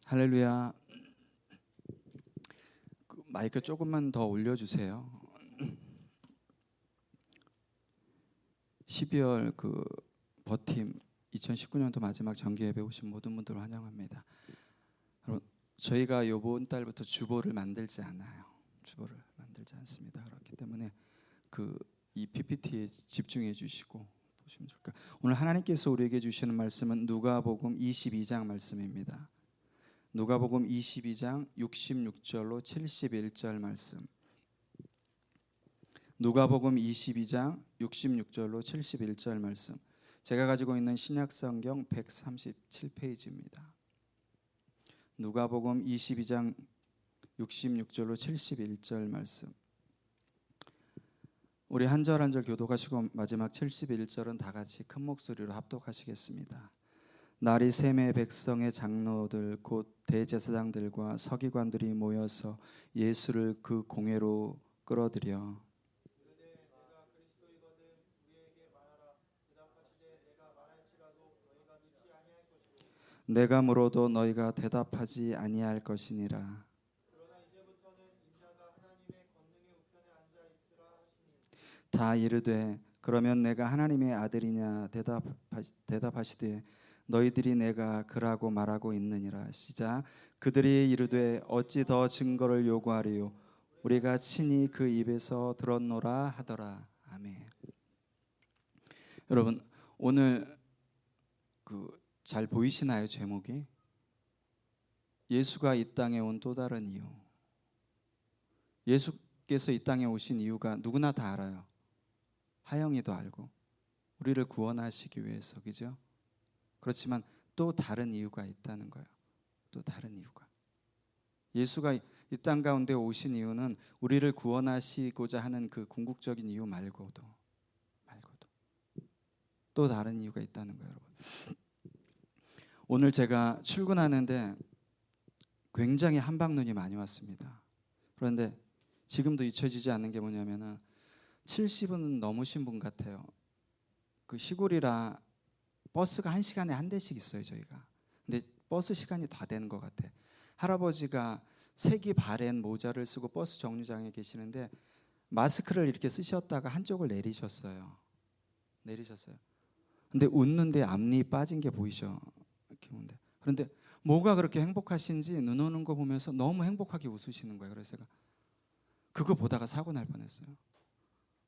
할렐루야. 마이크 조금만 더 올려주세요. 12월 버팀 2019년도 마지막 정기 예배 오신 모든 분들 환영합니다. 여러분, 저희가 이번 달부터 주보를 만들지 않아요. 주보를 만들지 않습니다. 그렇기 때문에 이 PPT에 집중해 주시고 보시면 좋을까요? 오늘 하나님께서 우리에게 주시는 말씀은 누가복음 22장 말씀입니다. 누가복음 22장 66절로 71절 말씀. 누가복음 22장 66절로 71절 말씀. 제가 가지고 있는 신약성경 137페이지입니다. 누가복음 22장 66절로 71절 말씀. 우리 한 절 한 절 교독하시고 마지막 71절은 다 같이 큰 목소리로 합독하시겠습니다. 날이 새매 백성의 장로들 곧 대제사장들과 서기관들이 모여서 예수를 그 공회로 끌어들여 내가 물어도 너희가 대답하지 아니할 것이니라. 다 이르되 그러면 내가 하나님의 아들이냐 대답하시되 너희들이 내가 그라고 말하고 있느니라. 시작. 그들이 이르되 어찌 더 증거를 요구하리요 우리가 친히 그 입에서 들었노라 하더라. 아멘. 여러분, 오늘 잘 보이시나요? 제목이 예수가 이 땅에 온 또 다른 이유. 예수께서 이 땅에 오신 이유가 누구나 다 알아요. 하영이도 알고 우리를 구원하시기 위해서, 그죠? 그렇지만 또 다른 이유가 있다는 거예요. 또 다른 이유가. 예수가 이 땅 가운데 오신 이유는 우리를 구원하시고자 하는 그 궁극적인 이유 말고도 또 다른 이유가 있다는 거예요, 여러분. 오늘 제가 출근하는데 굉장히 한방눈이 많이 왔습니다. 그런데 지금도 잊혀지지 않는 게 뭐냐면은 70은 넘으신 분 같아요. 그 시골이라 버스가 1시간에 한 대씩 있어요, 저희가. 근데 버스 시간이 다 되는 것 같아. 할아버지가 색이 바랜 모자를 쓰고 버스 정류장에 계시는데 마스크를 이렇게 쓰셨다가 한쪽을 내리셨어요. 근데 웃는데 앞니 빠진 게 보이죠? 이렇게 보는데. 그런데 뭐가 그렇게 행복하신지 눈 오는 거 보면서 너무 행복하게 웃으시는 거예요. 그래서 제가 그거 보다가 사고 날 뻔했어요.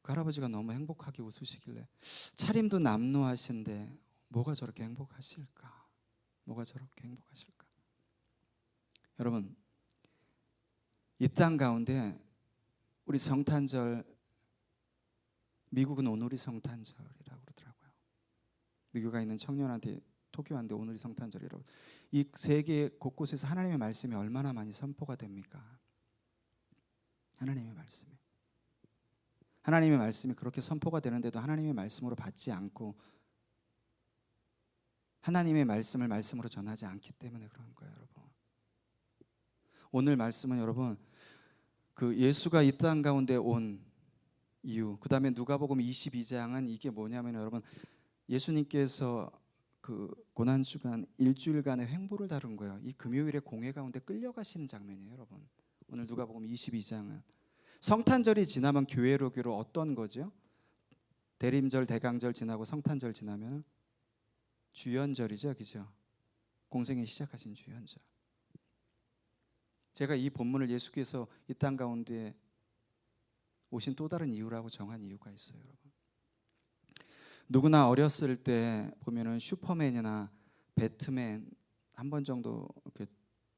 그 할아버지가 너무 행복하게 웃으시길래 차림도 남루하신데 뭐가 저렇게 행복하실까? 여러분, 이 땅 가운데 우리 성탄절, 미국은 오늘이 성탄절이라고 그러더라고요. 미국에 있는 청년한테 토끼한테 오늘이 성탄절이라고. 이 세계 곳곳에서 하나님의 말씀이 얼마나 많이 선포가 됩니까? 하나님의 말씀이 그렇게 선포가 되는데도 하나님의 말씀으로 받지 않고 하나님의 말씀을 말씀으로 전하지 않기 때문에 그런 거예요, 여러분. 오늘 말씀은 여러분 예수가 이 땅 가운데 온 이유, 그 다음에 누가복음 22장은 이게 뭐냐면 여러분, 예수님께서 고난주간 일주일간의 횡보를 다룬 거예요. 이 금요일에 공회 가운데 끌려가시는 장면이에요, 여러분. 오늘 누가복음 22장은 성탄절이 지나면 교회로 어떤 거죠? 대림절, 대강절 지나고 성탄절 지나면 주연절이죠, 그죠? 공생애 시작하신 주연절. 제가 이 본문을 예수께서 이 땅 가운데 오신 또 다른 이유라고 정한 이유가 있어요, 여러분. 누구나 어렸을 때 보면은 슈퍼맨이나 배트맨 한 번 정도 이렇게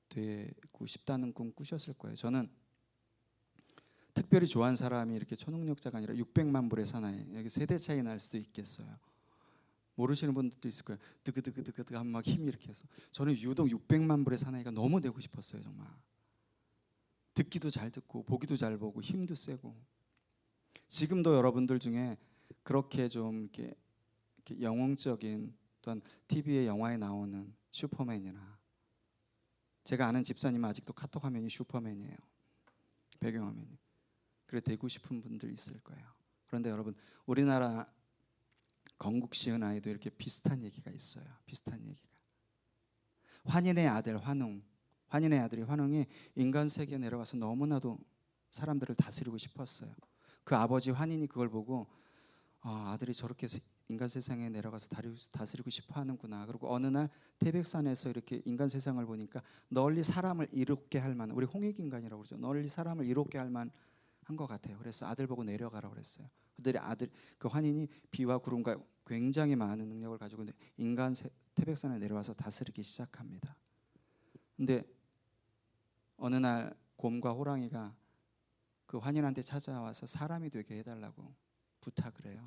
되고 싶다는 꿈 꾸셨을 거예요. 저는 특별히 좋아하는 사람이 이렇게 초능력자가 아니라 600만 불의 사나이, 여기 세대 차이 날 수도 있겠어요. 모르시는 분들도 있을 거예요. 드그드그드그 하면 막 힘이 이렇게 해서 저는 유독 600만 불의 사나이가 너무 되고 싶었어요, 정말. 듣기도 잘 듣고 보기도 잘 보고 힘도 세고. 지금도 여러분들 중에 그렇게 좀 이렇게 영웅적인 또한 TV에 영화에 나오는 슈퍼맨이나, 제가 아는 집사님은 아직도 카톡 화면이 슈퍼맨이에요. 배경화면이. 그래 되고 싶은 분들 있을 거예요. 그런데 여러분, 우리나라 건국 시은 아이도 이렇게 비슷한 얘기가 있어요. 환인의 아들 환웅, 환인의 아들이 환웅이 인간 세계에 내려가서 너무나도 사람들을 다스리고 싶었어요. 그 아버지 환인이 그걸 보고 아들이 저렇게 인간 세상에 내려가서 다스리고 싶어 하는구나. 그리고 어느 날 태백산에서 이렇게 인간 세상을 보니까 널리 사람을 이롭게 할 만한, 우리 홍익인간이라고 그러죠. 널리 사람을 이롭게 할 만한 것 같아요. 그래서 아들 보고 내려가라고 그랬어요. 그들이 그 환인이 비와 구름과 굉장히 많은 능력을 가지고 태백산에 내려와서 다스리기 시작합니다. 근데 어느 날 곰과 호랑이가 그 환인한테 찾아와서 사람이 되게 해달라고 부탁을 해요.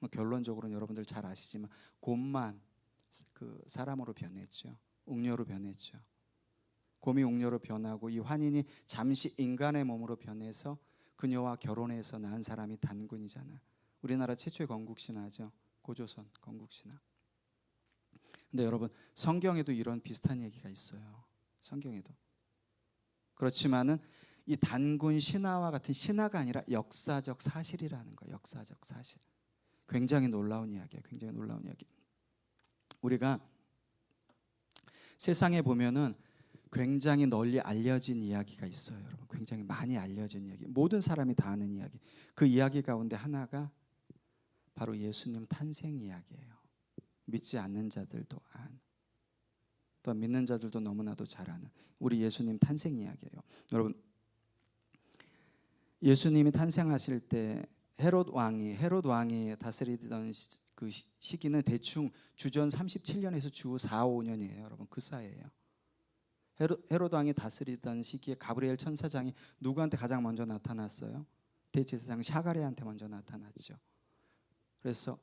결론적으로는 여러분들 잘 아시지만 곰만 그 사람으로 변했죠. 웅녀로 변했죠. 곰이 웅녀로 변하고 이 환인이 잠시 인간의 몸으로 변해서 그녀와 결혼해서 낳은 사람이 단군이잖아요. 우리나라 최초의 건국신화죠. 고조선 건국신화. 근데 여러분 성경에도 이런 비슷한 얘기가 있어요. 성경에도. 그렇지만은 이 단군 신화와 같은 신화가 아니라 역사적 사실이라는 거예요. 역사적 사실. 굉장히 놀라운 이야기예요. 굉장히 놀라운 이야기. 우리가 세상에 보면은 굉장히 널리 알려진 이야기가 있어요. 여러분 굉장히 많이 알려진 이야기. 모든 사람이 다 아는 이야기. 그 이야기 가운데 하나가 바로 예수님 탄생 이야기예요. 믿지 않는 자들도 또 믿는 자들도 너무나도 잘 아는 우리 예수님 탄생 이야기예요. 여러분 예수님이 탄생하실 때 헤롯 왕이 다스리던 그 시기는 대충 주전 37년에서 주 4, 5년이에요. 여러분 그 사이예요. 헤롯 왕이 다스리던 시기에 가브리엘 천사장이 누구한테 가장 먼저 나타났어요? 대제사장 샤가랴한테 먼저 나타났죠. 그래서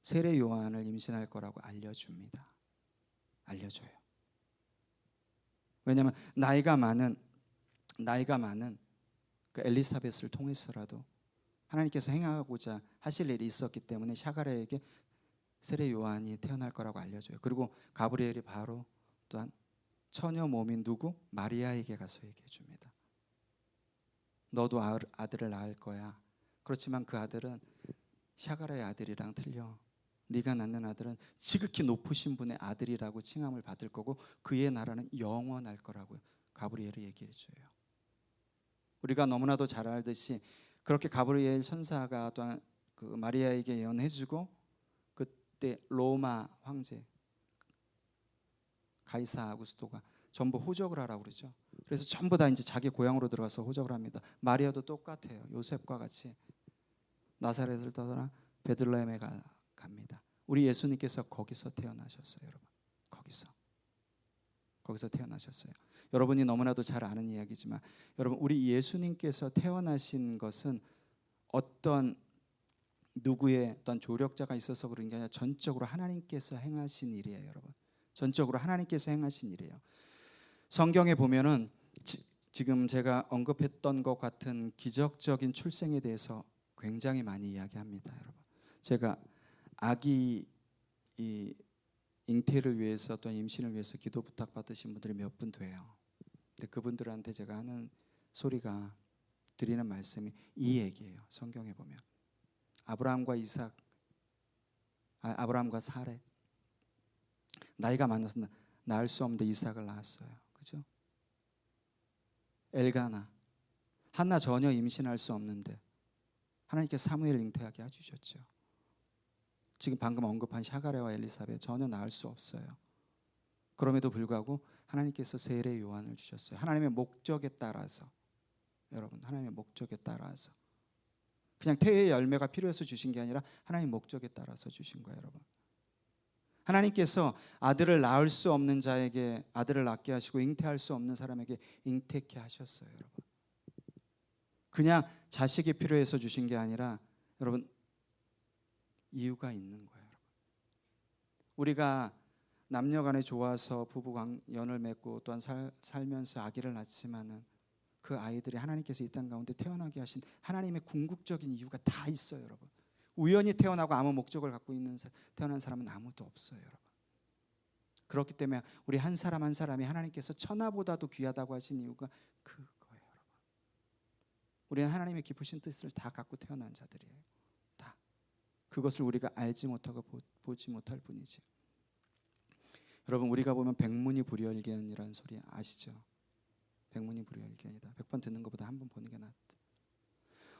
세례 요한을 임신할 거라고 알려줍니다. 알려줘요. 왜냐하면 나이가 많은 그 엘리사벳을 통해서라도 하나님께서 행하고자 하실 일이 있었기 때문에 샤가랴에게 세례 요한이 태어날 거라고 알려줘요. 그리고 가브리엘이 바로 또한 처녀 몸인 누구? 마리아에게 가서 얘기해 줍니다. 너도 아들을 낳을 거야. 그렇지만 그 아들은 샤가랴의 아들이랑 틀려. 네가 낳는 아들은 지극히 높으신 분의 아들이라고 칭함을 받을 거고 그의 나라는 영원할 거라고 가브리엘이 얘기해 줘요. 우리가 너무나도 잘 알듯이 그렇게 가브리엘 천사가 또한 그 마리아에게 예언해주고 그때 로마 황제 가이사 아구스토가 전부 호적을 하라고 그러죠. 그래서 전부 다 이제 자기 고향으로 들어가서 호적을 합니다. 마리아도 똑같아요. 요셉과 같이 나사렛을 떠나 베들레헴에 갑니다. 우리 예수님께서 거기서 태어나셨어요, 여러분. 거기서 태어나셨어요. 여러분이 너무나도 잘 아는 이야기지만 여러분 우리 예수님께서 태어나신 것은 어떤 누구의 어떤 조력자가 있어서 그런 게 아니라 전적으로 하나님께서 행하신 일이에요, 여러분. 전적으로 하나님께서 행하신 일이에요. 성경에 보면은 지금 제가 언급했던 것 같은 기적적인 출생에 대해서 굉장히 많이 이야기합니다, 여러분. 제가 아기 이 잉태를 위해서 또 임신을 위해서 기도 부탁 받으신 분들이 몇 분 돼요. 근데 그분들한테 제가 하는 소리가 드리는 말씀이 이 얘기예요. 성경에 보면 아브라함과 사레 나이가 많아서 낳을 수 없는데 이삭을 낳았어요. 그죠? 엘가나 한나 전혀 임신할 수 없는데 하나님께서 사무엘 잉태하게 해주셨죠. 지금 방금 언급한 샤가랴와 엘리사벳 전혀 낳을 수 없어요. 그럼에도 불구하고 하나님께서 세례 요한을 주셨어요. 하나님의 목적에 따라서 여러분 하나님의 목적에 따라서 그냥 태의 열매가 필요해서 주신 게 아니라 하나님의 목적에 따라서 주신 거예요, 여러분. 하나님께서 아들을 낳을 수 없는 자에게 아들을 낳게 하시고 잉태할 수 없는 사람에게 잉태케 하셨어요, 여러분. 그냥 자식이 필요해서 주신 게 아니라 여러분 이유가 있는 거예요, 여러분. 우리가 남녀간에 좋아서 부부 연을 맺고 또한 살면서 아기를 낳지만은 그 아이들이 하나님께서 이 땅 가운데 태어나게 하신 하나님의 궁극적인 이유가 다 있어요, 여러분. 우연히 태어나고 아무 목적을 갖고 태어난 사람은 아무도 없어요, 여러분. 그렇기 때문에 우리 한 사람 한 사람이 하나님께서 천하보다도 귀하다고 하신 이유가 그거예요, 여러분. 우리는 하나님의 깊으신 뜻을 다 갖고 태어난 자들이에요. 다. 그것을 우리가 알지 못하고 보지 못할 뿐이지. 여러분 우리가 보면 백문이 불여일견이라는 소리 아시죠? 백문이 불여일견이다. 100번 듣는 것보다 한 번 보는 게 낫다.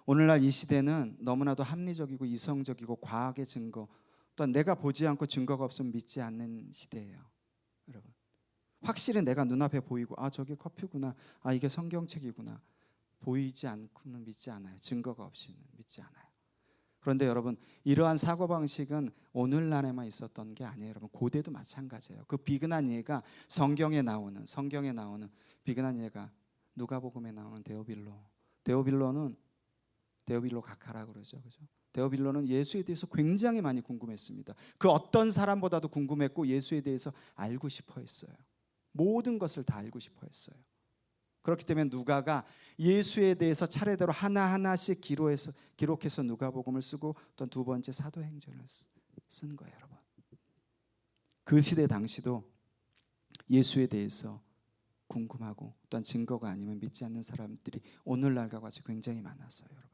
오늘날 이 시대는 너무나도 합리적이고 이성적이고 과학의 증거, 또한 내가 보지 않고 증거가 없으면 믿지 않는 시대예요. 여러분, 확실히 내가 눈앞에 보이고 저게 커피구나, 이게 성경책이구나, 보이지 않고는 믿지 않아요. 증거가 없이는 믿지 않아요. 그런데 여러분, 이러한 사고방식은 오늘날에만 있었던 게 아니에요. 여러분, 고대도 마찬가지예요. 그 비근한 예가 성경에 나오는 비근한 예가 누가복음에 나오는 데오빌로 각하라고 그러죠. 그죠? 데오빌로는 예수에 대해서 굉장히 많이 궁금했습니다. 그 어떤 사람보다도 궁금했고 예수에 대해서 알고 싶어 했어요. 모든 것을 다 알고 싶어 했어요. 그렇기 때문에 누가가 예수에 대해서 차례대로 하나하나씩 기록해서 누가복음을 쓰고 또 두 번째 사도행전을 쓴 거예요. 여러분, 그 시대 당시도 예수에 대해서 궁금하고 또한 증거가 아니면 믿지 않는 사람들이 오늘날과 같이 굉장히 많았어요. 여러분,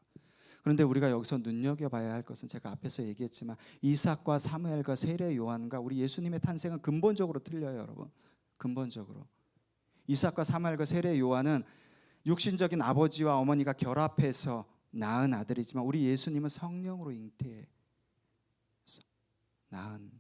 그런데 우리가 여기서 눈여겨봐야 할 것은 제가 앞에서 얘기했지만 이삭과 사무엘과 세례 요한과 우리 예수님의 탄생은 근본적으로 틀려요. 여러분, 근본적으로 이삭과 사무엘과 세례 요한은 육신적인 아버지와 어머니가 결합해서 낳은 아들이지만 우리 예수님은 성령으로 잉태해서 낳은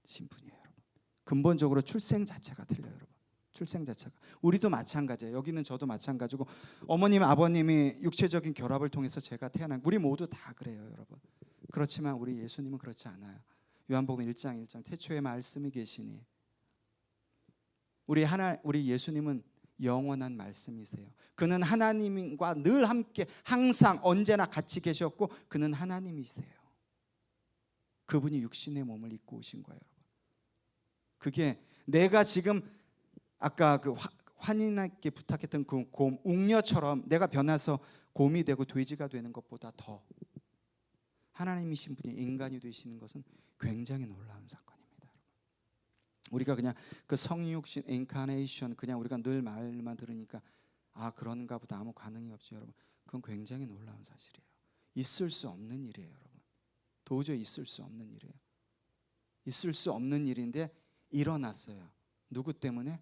신분이에요. 여러분, 근본적으로 출생 자체가 틀려요. 여러분, 출생 자체가. 우리도 마찬가지예요. 여기는 저도 마찬가지고 어머님 아버님이 육체적인 결합을 통해서 제가 태어난, 우리 모두 다 그래요. 여러분, 그렇지만 우리 예수님은 그렇지 않아요. 요한복음 1장 1장 태초에 말씀이 계시니, 우리 예수님은 영원한 말씀이세요. 그는 하나님과 늘 함께 항상 언제나 같이 계셨고 그는 하나님이세요. 그분이 육신의 몸을 입고 오신 거예요. 그게 내가 지금 아까 그 환인에게 부탁했던 그 곰 웅녀처럼 내가 변해서 곰이 되고 돼지가 되는 것보다 더 하나님이신 분이 인간이 되시는 것은 굉장히 놀라운 사건입니다. 우리가 그냥 그 성육신 인카네이션 그냥 우리가 늘 말만 들으니까 그런가 보다 아무 반응이 없죠. 여러분, 그건 굉장히 놀라운 사실이에요. 있을 수 없는 일이에요. 여러분, 도저히 있을 수 없는 일이에요. 있을 수 없는 일인데 일어났어요. 누구 때문에?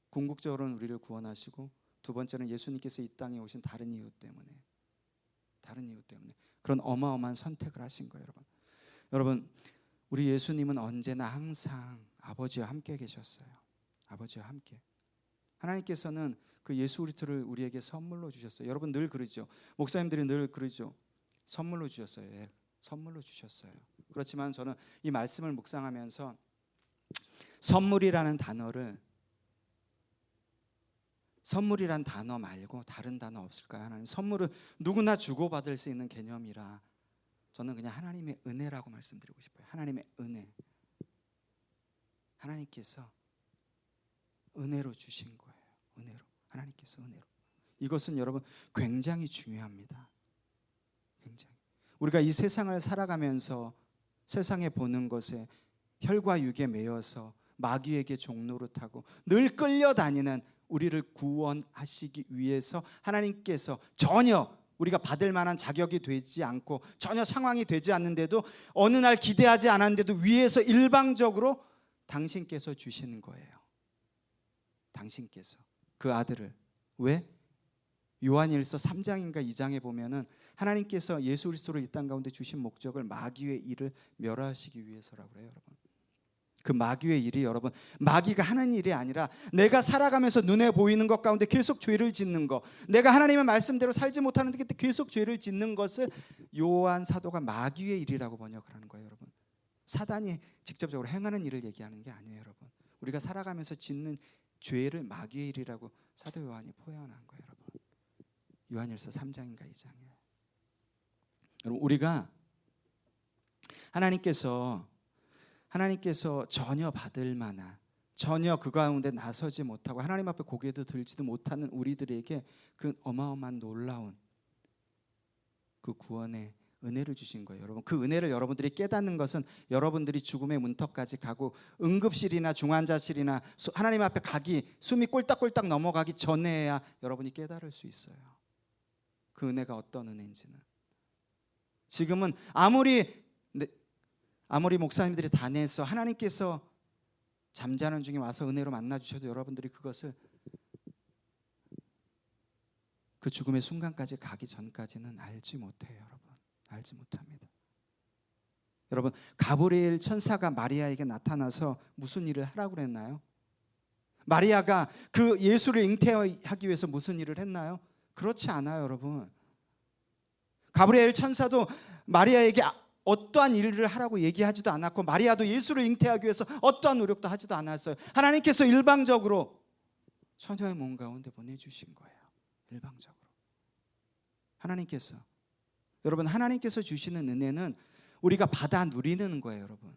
궁극적으로는 우리를 구원하시고 두 번째는 예수님께서 이 땅에 오신 다른 이유 때문에 그런 어마어마한 선택을 하신 거예요. 여러분, 우리 예수님은 언제나 항상 아버지와 함께 계셨어요. 아버지와 함께. 하나님께서는 그 예수 그리스도를 우리에게 선물로 주셨어요. 여러분 늘 그러죠. 목사님들이 늘 그러죠. 선물로 주셨어요. 예, 선물로 주셨어요. 그렇지만 저는 이 말씀을 묵상하면서 선물이라는 단어 말고 다른 단어 없을까요? 하나님, 선물은 누구나 주고받을 수 있는 개념이라 저는 그냥 하나님의 은혜라고 말씀드리고 싶어요. 하나님의 은혜. 하나님께서 은혜로 주신 거예요. 은혜로. 하나님께서 은혜로. 이것은 여러분 굉장히 중요합니다. 굉장히. 우리가 이 세상을 살아가면서 세상에 보는 것에 혈과 육에 매여서 마귀에게 종노릇하고 늘 끌려다니는 우리를 구원하시기 위해서 하나님께서 전혀 우리가 받을 만한 자격이 되지 않고 전혀 상황이 되지 않는데도 어느 날 기대하지 않았는데도 위에서 일방적으로 당신께서 주시는 거예요. 당신께서 그 아들을. 왜? 요한일서 3장인가 2장에 보면은 하나님께서 예수 그리스도를 이 땅 가운데 주신 목적을 마귀의 일을 멸하시기 위해서라고 해요. 여러분, 그 마귀의 일이 여러분 마귀가 하는 일이 아니라 내가 살아가면서 눈에 보이는 것 가운데 계속 죄를 짓는 것, 내가 하나님의 말씀대로 살지 못하는데 계속 죄를 짓는 것을 요한 사도가 마귀의 일이라고 번역을 하는 거예요. 여러분, 사단이 직접적으로 행하는 일을 얘기하는 게 아니에요. 여러분, 우리가 살아가면서 짓는 죄를 마귀의 일이라고 사도 요한이 표현한 거예요. 여러분, 요한일서 3장인가 2장이에요. 여러분, 우리가 하나님께서 전혀 받을 만한, 전혀 그 가운데 나서지 못하고 하나님 앞에 고개도 들지도 못하는 우리들에게 그 어마어마한 놀라운 그 구원의 은혜를 주신 거예요. 여러분, 그 은혜를 여러분들이 깨닫는 것은 여러분들이 죽음의 문턱까지 가고 응급실이나 중환자실이나 하나님 앞에 가기, 숨이 꼴딱꼴딱 넘어가기 전에야 여러분이 깨달을 수 있어요. 그 은혜가 어떤 은혜인지는. 지금은 아무리 목사님들이 다 내서 하나님께서 잠자는 중에 와서 은혜로 만나 주셔도 여러분들이 그것을 그 죽음의 순간까지 가기 전까지는 알지 못해요, 여러분. 알지 못합니다. 여러분, 가브리엘 천사가 마리아에게 나타나서 무슨 일을 하라고 그랬나요? 마리아가 그 예수를 잉태하기 위해서 무슨 일을 했나요? 그렇지 않아요, 여러분. 가브리엘 천사도 마리아에게 어떠한 일을 하라고 얘기하지도 않았고, 마리아도 예수를 잉태하기 위해서 어떠한 노력도 하지도 않았어요. 하나님께서 일방적으로 처녀의 몸 가운데 보내주신 거예요. 일방적으로. 하나님께서, 여러분, 하나님께서 주시는 은혜는 우리가 받아 누리는 거예요, 여러분.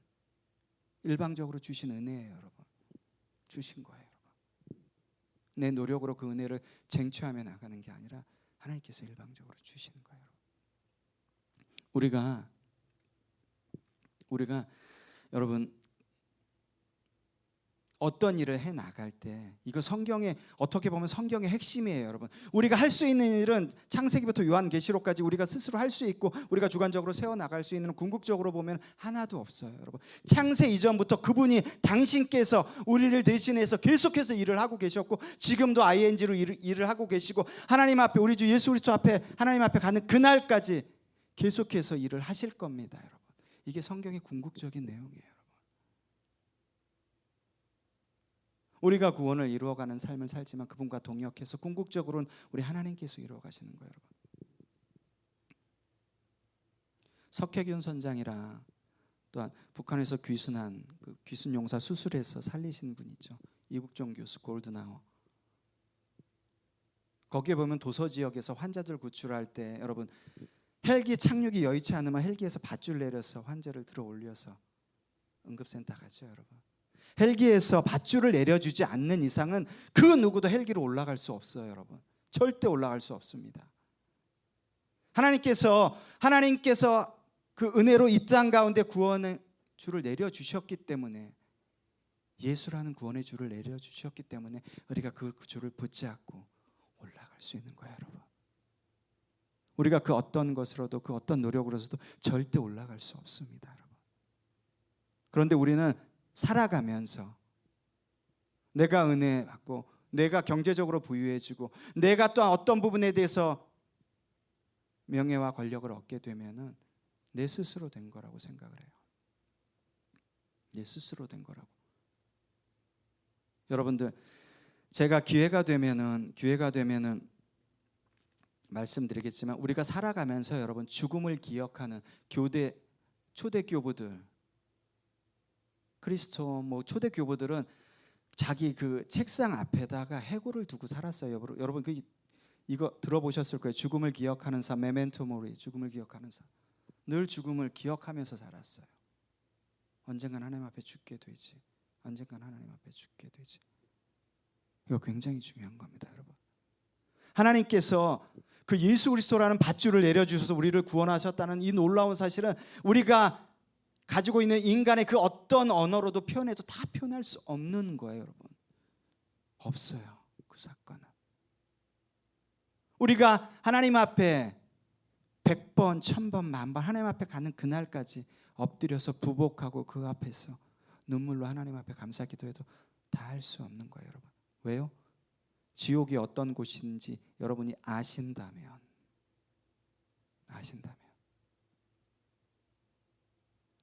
일방적으로 주신 은혜예요, 여러분. 주신 거예요, 여러분. 내 노력으로 그 은혜를 쟁취하며 나가는 게 아니라 하나님께서 일방적으로 주시는 거예요, 여러분. 우리가 여러분 어떤 일을 해 나갈 때, 이거 성경에, 어떻게 보면 성경의 핵심이에요, 여러분. 우리가 할 수 있는 일은 창세기부터 요한계시록까지 우리가 스스로 할 수 있고 우리가 주관적으로 세워 나갈 수 있는, 궁극적으로 보면 하나도 없어요, 여러분. 창세 이전부터 그분이, 당신께서 우리를 대신해서 계속해서 일을 하고 계셨고, 지금도 ING로 일을 하고 계시고, 하나님 앞에, 우리 주 예수 그리스도 앞에, 하나님 앞에 가는 그날까지 계속해서 일을 하실 겁니다, 여러분. 이게 성경의 궁극적인 내용이에요. 우리가 구원을 이루어가는 삶을 살지만 그분과 동역해서 궁극적으로는 우리 하나님께서 이루어가시는 거예요, 여러분. 석혜균 선장이라, 또한 북한에서 귀순한 그 귀순 용사 수술해서 살리신 분 있죠. 이국종 교수, 골든아워. 거기에 보면 도서 지역에서 환자들 구출할 때, 여러분, 헬기 착륙이 여의치 않으면 헬기에서 밧줄 내려서 환자를 들어 올려서 응급센터 가죠, 여러분. 헬기에서 밧줄을 내려주지 않는 이상은 그 누구도 헬기로 올라갈 수 없어요, 여러분. 절대 올라갈 수 없습니다. 하나님께서 그 은혜로 이 땅 가운데 구원의 줄을 내려주셨기 때문에, 예수라는 구원의 줄을 내려주셨기 때문에 우리가 그 줄을 붙잡고 올라갈 수 있는 거예요, 여러분. 우리가 그 어떤 것으로도, 그 어떤 노력으로서도 절대 올라갈 수 없습니다, 여러분. 그런데 우리는 살아가면서 내가 은혜 받고, 내가 경제적으로 부유해지고, 내가 또한 어떤 부분에 대해서 명예와 권력을 얻게 되면은 내 스스로 된 거라고 생각을 해요. 내 스스로 된 거라고. 여러분들, 제가 기회가 되면은 말씀드리겠지만, 우리가 살아가면서 여러분 죽음을 기억하는 초대 교부들, 그리스도 초대 교부들은 자기 그 책상 앞에다가 해골을 두고 살았어요. 여러분 이거 들어보셨을 거예요. 죽음을 기억하는 삶, 메멘토 모리, 죽음을 기억하는 삶. 늘 죽음을 기억하면서 살았어요. 언젠간 하나님 앞에 죽게 되지. 언젠간 하나님 앞에 죽게 되지. 이거 굉장히 중요한 겁니다, 여러분. 하나님께서 그 예수 그리스도라는 밧줄을 내려주셔서 우리를 구원하셨다는 이 놀라운 사실은, 우리가 가지고 있는 인간의 그 어떤 언어로도 표현해도 다 표현할 수 없는 거예요, 여러분. 없어요, 그 사건은. 우리가 하나님 앞에 100번, 1000번, 10,000번 하나님 앞에 가는 그날까지 엎드려서 부복하고 그 앞에서 눈물로 하나님 앞에 감사 기도해도 다 할 수 없는 거예요, 여러분. 왜요? 지옥이 어떤 곳인지 여러분이 아신다면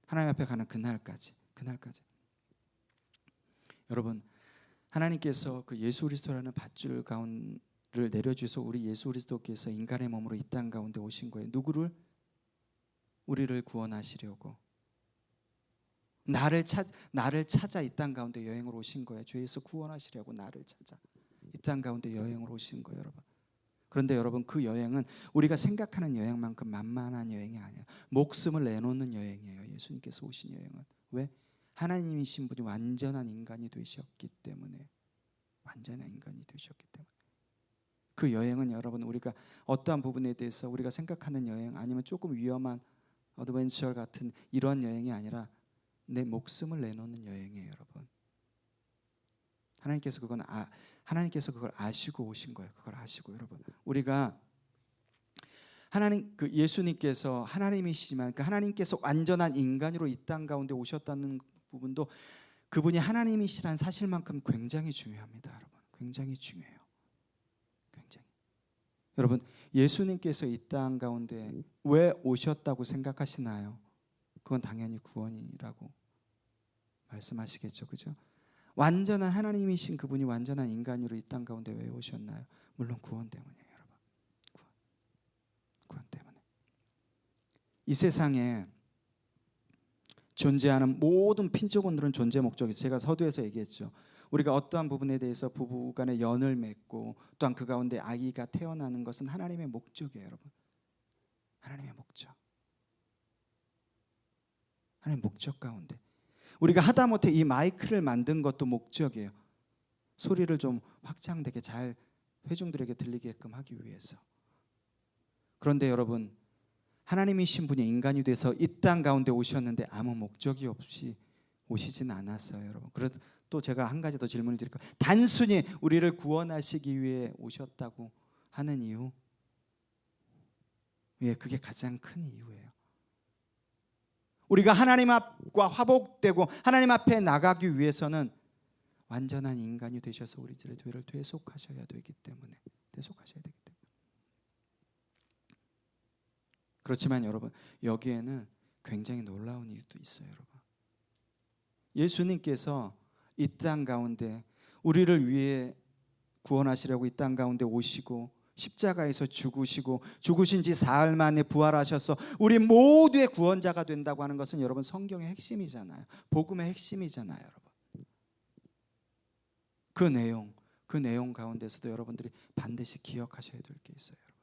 하나님 앞에 가는 그날까지 여러분, 하나님께서 그 예수 그리스도라는 밧줄 가운을 내려주셔서 우리 예수 그리스도께서 인간의 몸으로 이 땅 가운데 오신 거예요. 누구를? 우리를 구원하시려고. 나를 찾아 이 땅 가운데 여행으로 오신 거예요. 주 예수 구원하시려고 나를 찾아 이 땅 가운데 여행으로 오신 거예요, 여러분. 그런데 여러분, 그 여행은 우리가 생각하는 여행만큼 만만한 여행이 아니에요. 목숨을 내놓는 여행이에요, 예수님께서 오신 여행은. 왜? 하나님이신 분이 완전한 인간이 되셨기 때문에. 그 여행은 여러분, 우리가 어떠한 부분에 대해서 우리가 생각하는 여행, 아니면 조금 위험한 어드벤처 같은 이런 여행이 아니라 내 목숨을 내놓는 여행이에요, 여러분. 하나님께서 그걸 아시고 오신 거예요. 그걸 아시고, 여러분, 우리가 그 예수님께서 하나님이시지만 그 하나님께서 완전한 인간으로 이 땅 가운데 오셨다는 부분도, 그분이 하나님이시라는 사실만큼 굉장히 중요합니다, 여러분. 굉장히 중요해요. 굉장히. 여러분, 예수님께서 이 땅 가운데 왜 오셨다고 생각하시나요? 그건 당연히 구원이라고 말씀하시겠죠, 그죠? 완전한 하나님이신 그분이 완전한 인간으로 이 땅 가운데 왜 오셨나요? 물론 구원 때문이에요, 여러분. 구원 때문에. 이 세상에 존재하는 모든 핀조건들은 존재 목적이, 제가 서두에서 얘기했죠. 우리가 어떠한 부분에 대해서 부부간의 연을 맺고 또한 그 가운데 아기가 태어나는 것은 하나님의 목적이에요, 여러분. 하나님의 목적. 하나님의 목적 가운데 우리가 하다못해 이 마이크를 만든 것도 목적이에요. 소리를 좀 확장되게 잘 회중들에게 들리게끔 하기 위해서. 그런데 여러분, 하나님이신 분이 인간이 돼서 이 땅 가운데 오셨는데 아무 목적이 없이 오시진 않았어요, 여러분. 그래도 또 제가 한 가지 더 질문을 드릴까요? 단순히 우리를 구원하시기 위해 오셨다고 하는 이유? 예, 그게 가장 큰 이유예요. 우리가 하나님 앞과 화복되고 하나님 앞에 나가기 위해서는 완전한 인간이 되셔서 우리들의 죄를 대속하셔야 되기 때문에, 그렇지만 여러분, 여기에는 굉장히 놀라운 이유도 있어요, 여러분. 예수님께서 이 땅 가운데 우리를 위해 구원하시려고 이 땅 가운데 오시고 십자가에서 죽으신 지 사흘 만에 부활하셔서 우리 모두의 구원자가 된다고 하는 것은 여러분 성경의 핵심이잖아요. 복음의 핵심이잖아요, 여러분. 그 내용 가운데서도 여러분들이 반드시 기억하셔야 될 게 있어요, 여러분.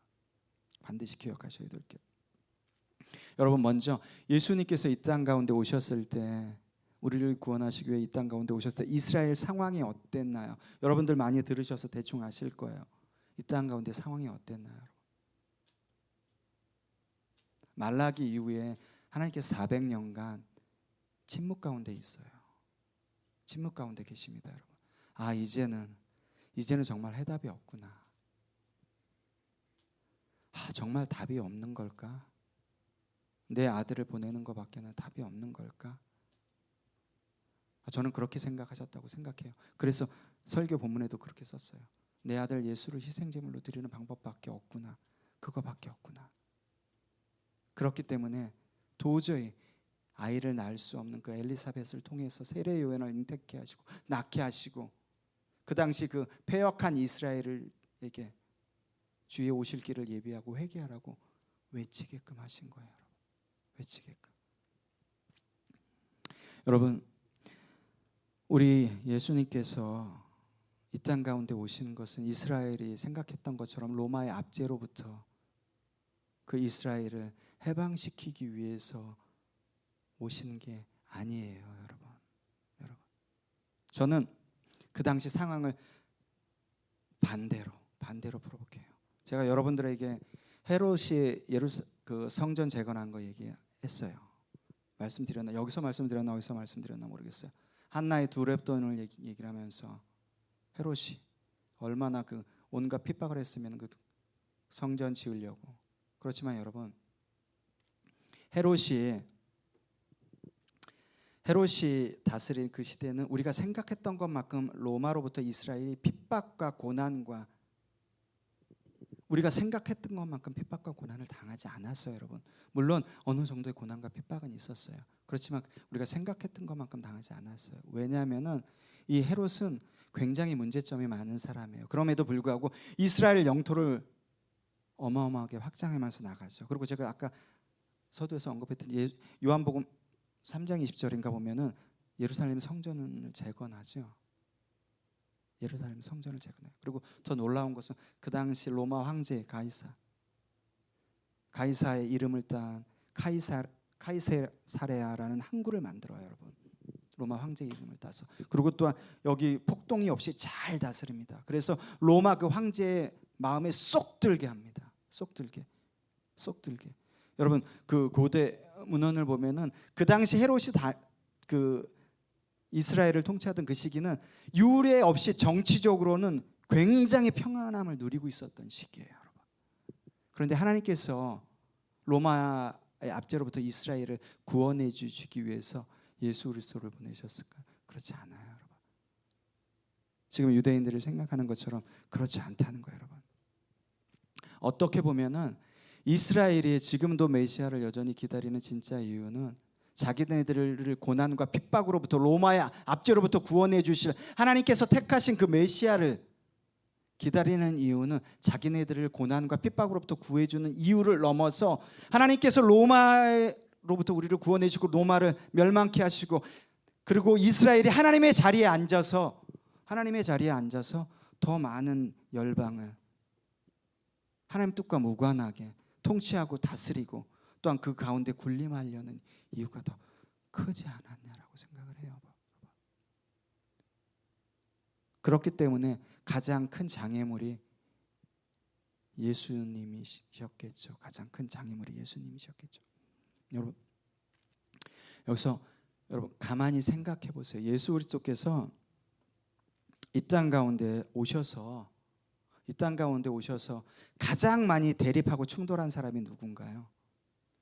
반드시 기억하셔야 될 게. 여러분, 먼저 예수님께서 이 땅 가운데 오셨을 때, 우리를 구원하시기 위해 이 땅 가운데 오셨을 때 이스라엘 상황이 어땠나요? 여러분들 많이 들으셔서 대충 아실 거예요. 이 땅 가운데 상황이 어땠나요? 말라기 이후에 하나님께서 400년간 침묵 가운데 있어요. 침묵 가운데 계십니다, 여러분. 아, 이제는 정말 해답이 없구나. 아, 정말 답이 없는 걸까? 내 아들을 보내는 것밖에는 답이 없는 걸까? 저는 그렇게 생각하셨다고 생각해요. 그래서 설교 본문에도 그렇게 썼어요. 내 아들 예수를 희생제물로 드리는 방법밖에 없구나. 그거밖에 없구나. 그렇기 때문에 도저히 아이를 낳을 수 없는 그 엘리사벳을 통해서 세례 요한을 잉태케 하시고 낳게 하시고, 그 당시 그 패역한 이스라엘에게 주의 오실 길을 예비하고 회개하라고 외치게끔 하신 거예요, 여러분. 외치게끔. 여러분, 우리 예수님께서 이 땅 가운데 오시는 것은 이스라엘이 생각했던 것처럼 로마의 압제로부터 그 이스라엘을 해방시키기 위해서 오시는 게 아니에요, 여러분. 저는 그 당시 상황을 반대로 풀어볼게요. 제가 여러분들에게 헤롯이 그 성전 재건한 거 얘기했어요. 말씀드렸나? 여기서 말씀드렸나 어디서 말씀드렸나 모르겠어요. 한나의 두 렙돈을 얘기를 하면서 헤롯이 얼마나 그 온갖 핍박을 했으면 그 성전 지으려고. 그렇지만 여러분, 헤롯이 다스린 그 시대는 우리가 생각했던 것만큼 로마로부터 이스라엘이 핍박과 고난과, 우리가 생각했던 것만큼 핍박과 고난을 당하지 않았어요, 여러분. 물론 어느 정도의 고난과 핍박은 있었어요. 그렇지만 우리가 생각했던 것만큼 당하지 않았어요. 왜냐하면은 이 헤롯은 굉장히 문제점이 많은 사람이에요. 그럼에도 불구하고 이스라엘 영토를 어마어마하게 확장하면서 나가죠. 그리고 제가 아까 서두에서 언급했던 요한복음 3장 20절인가 보면은 예루살렘 성전을 재건하죠. 예루살렘 성전을 재건해요. 그리고 더 놀라운 것은 그 당시 로마 황제 가이사의 이름을 딴 카이사레아라는 항구를 만들어요, 여러분. 로마 황제 이름을 따서. 그리고 또한 여기 폭동이 없이 잘 다스립니다. 그래서 로마 그 황제의 마음에 쏙 들게 합니다. 쏙 들게. 여러분, 그 고대 문헌을 보면은 그 당시 헤롯이 그 이스라엘을 통치하던 그 시기는 유례 없이 정치적으로는 굉장히 평안함을 누리고 있었던 시기예요, 여러분. 그런데 하나님께서 로마의 압제로부터 이스라엘을 구원해 주시기 위해서 예수 그리스도를 보내셨을까요? 그렇지 않아요, 여러분. 지금 유대인들이 생각하는 것처럼 그렇지 않다는 거예요, 여러분. 어떻게 보면은 이스라엘이 지금도 메시아를 여전히 기다리는 진짜 이유는 자기네들을 고난과 핍박으로부터 로마의 압제로부터 구원해 주실 하나님께서 택하신 그 메시아를 기다리는 이유는 자기네들을 고난과 핍박으로부터 구해주는 이유를 넘어서 하나님께서 로마로부터 우리를 구원해 주고 로마를 멸망케 하시고 그리고 이스라엘이 하나님의 자리에 앉아서 더 많은 열방을 하나님 뜻과 무관하게 통치하고 다스리고 또한 그 가운데 군림하려는 이유가 더 크지 않았냐라고 생각을 해요. 그렇기 때문에 가장 큰 장애물이 예수님이셨겠죠. 가장 큰 장애물이 예수님이셨겠죠. 여러분, 여기서 여러분 가만히 생각해 보세요. 예수 그리스도께서 이 땅 가운데 오셔서 가장 많이 대립하고 충돌한 사람이 누군가요?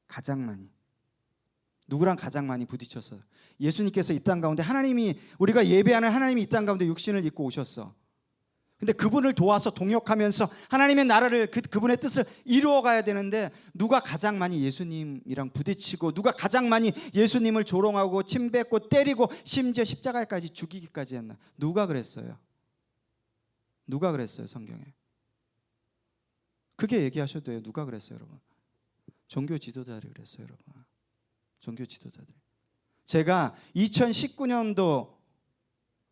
가장 많이. 누구랑 가장 많이 부딪혀서 예수님께서 이 땅 가운데 하나님이 우리가 예배하는 하나님이 이 땅 가운데 육신을 입고 오셨어. 근데 그분을 도와서 동역하면서 하나님의 나라를 그분의 뜻을 이루어 가야 되는데 누가 가장 많이 예수님이랑 부딪히고 누가 가장 많이 예수님을 조롱하고 침뱉고 때리고 심지어 십자가에까지 죽이기까지 했나? 누가 그랬어요? 누가 그랬어요, 성경에? 그게 얘기하셔도 돼요. 누가 그랬어요, 여러분? 종교 지도자들이 그랬어요, 여러분. 종교 지도자들. 제가 2019년도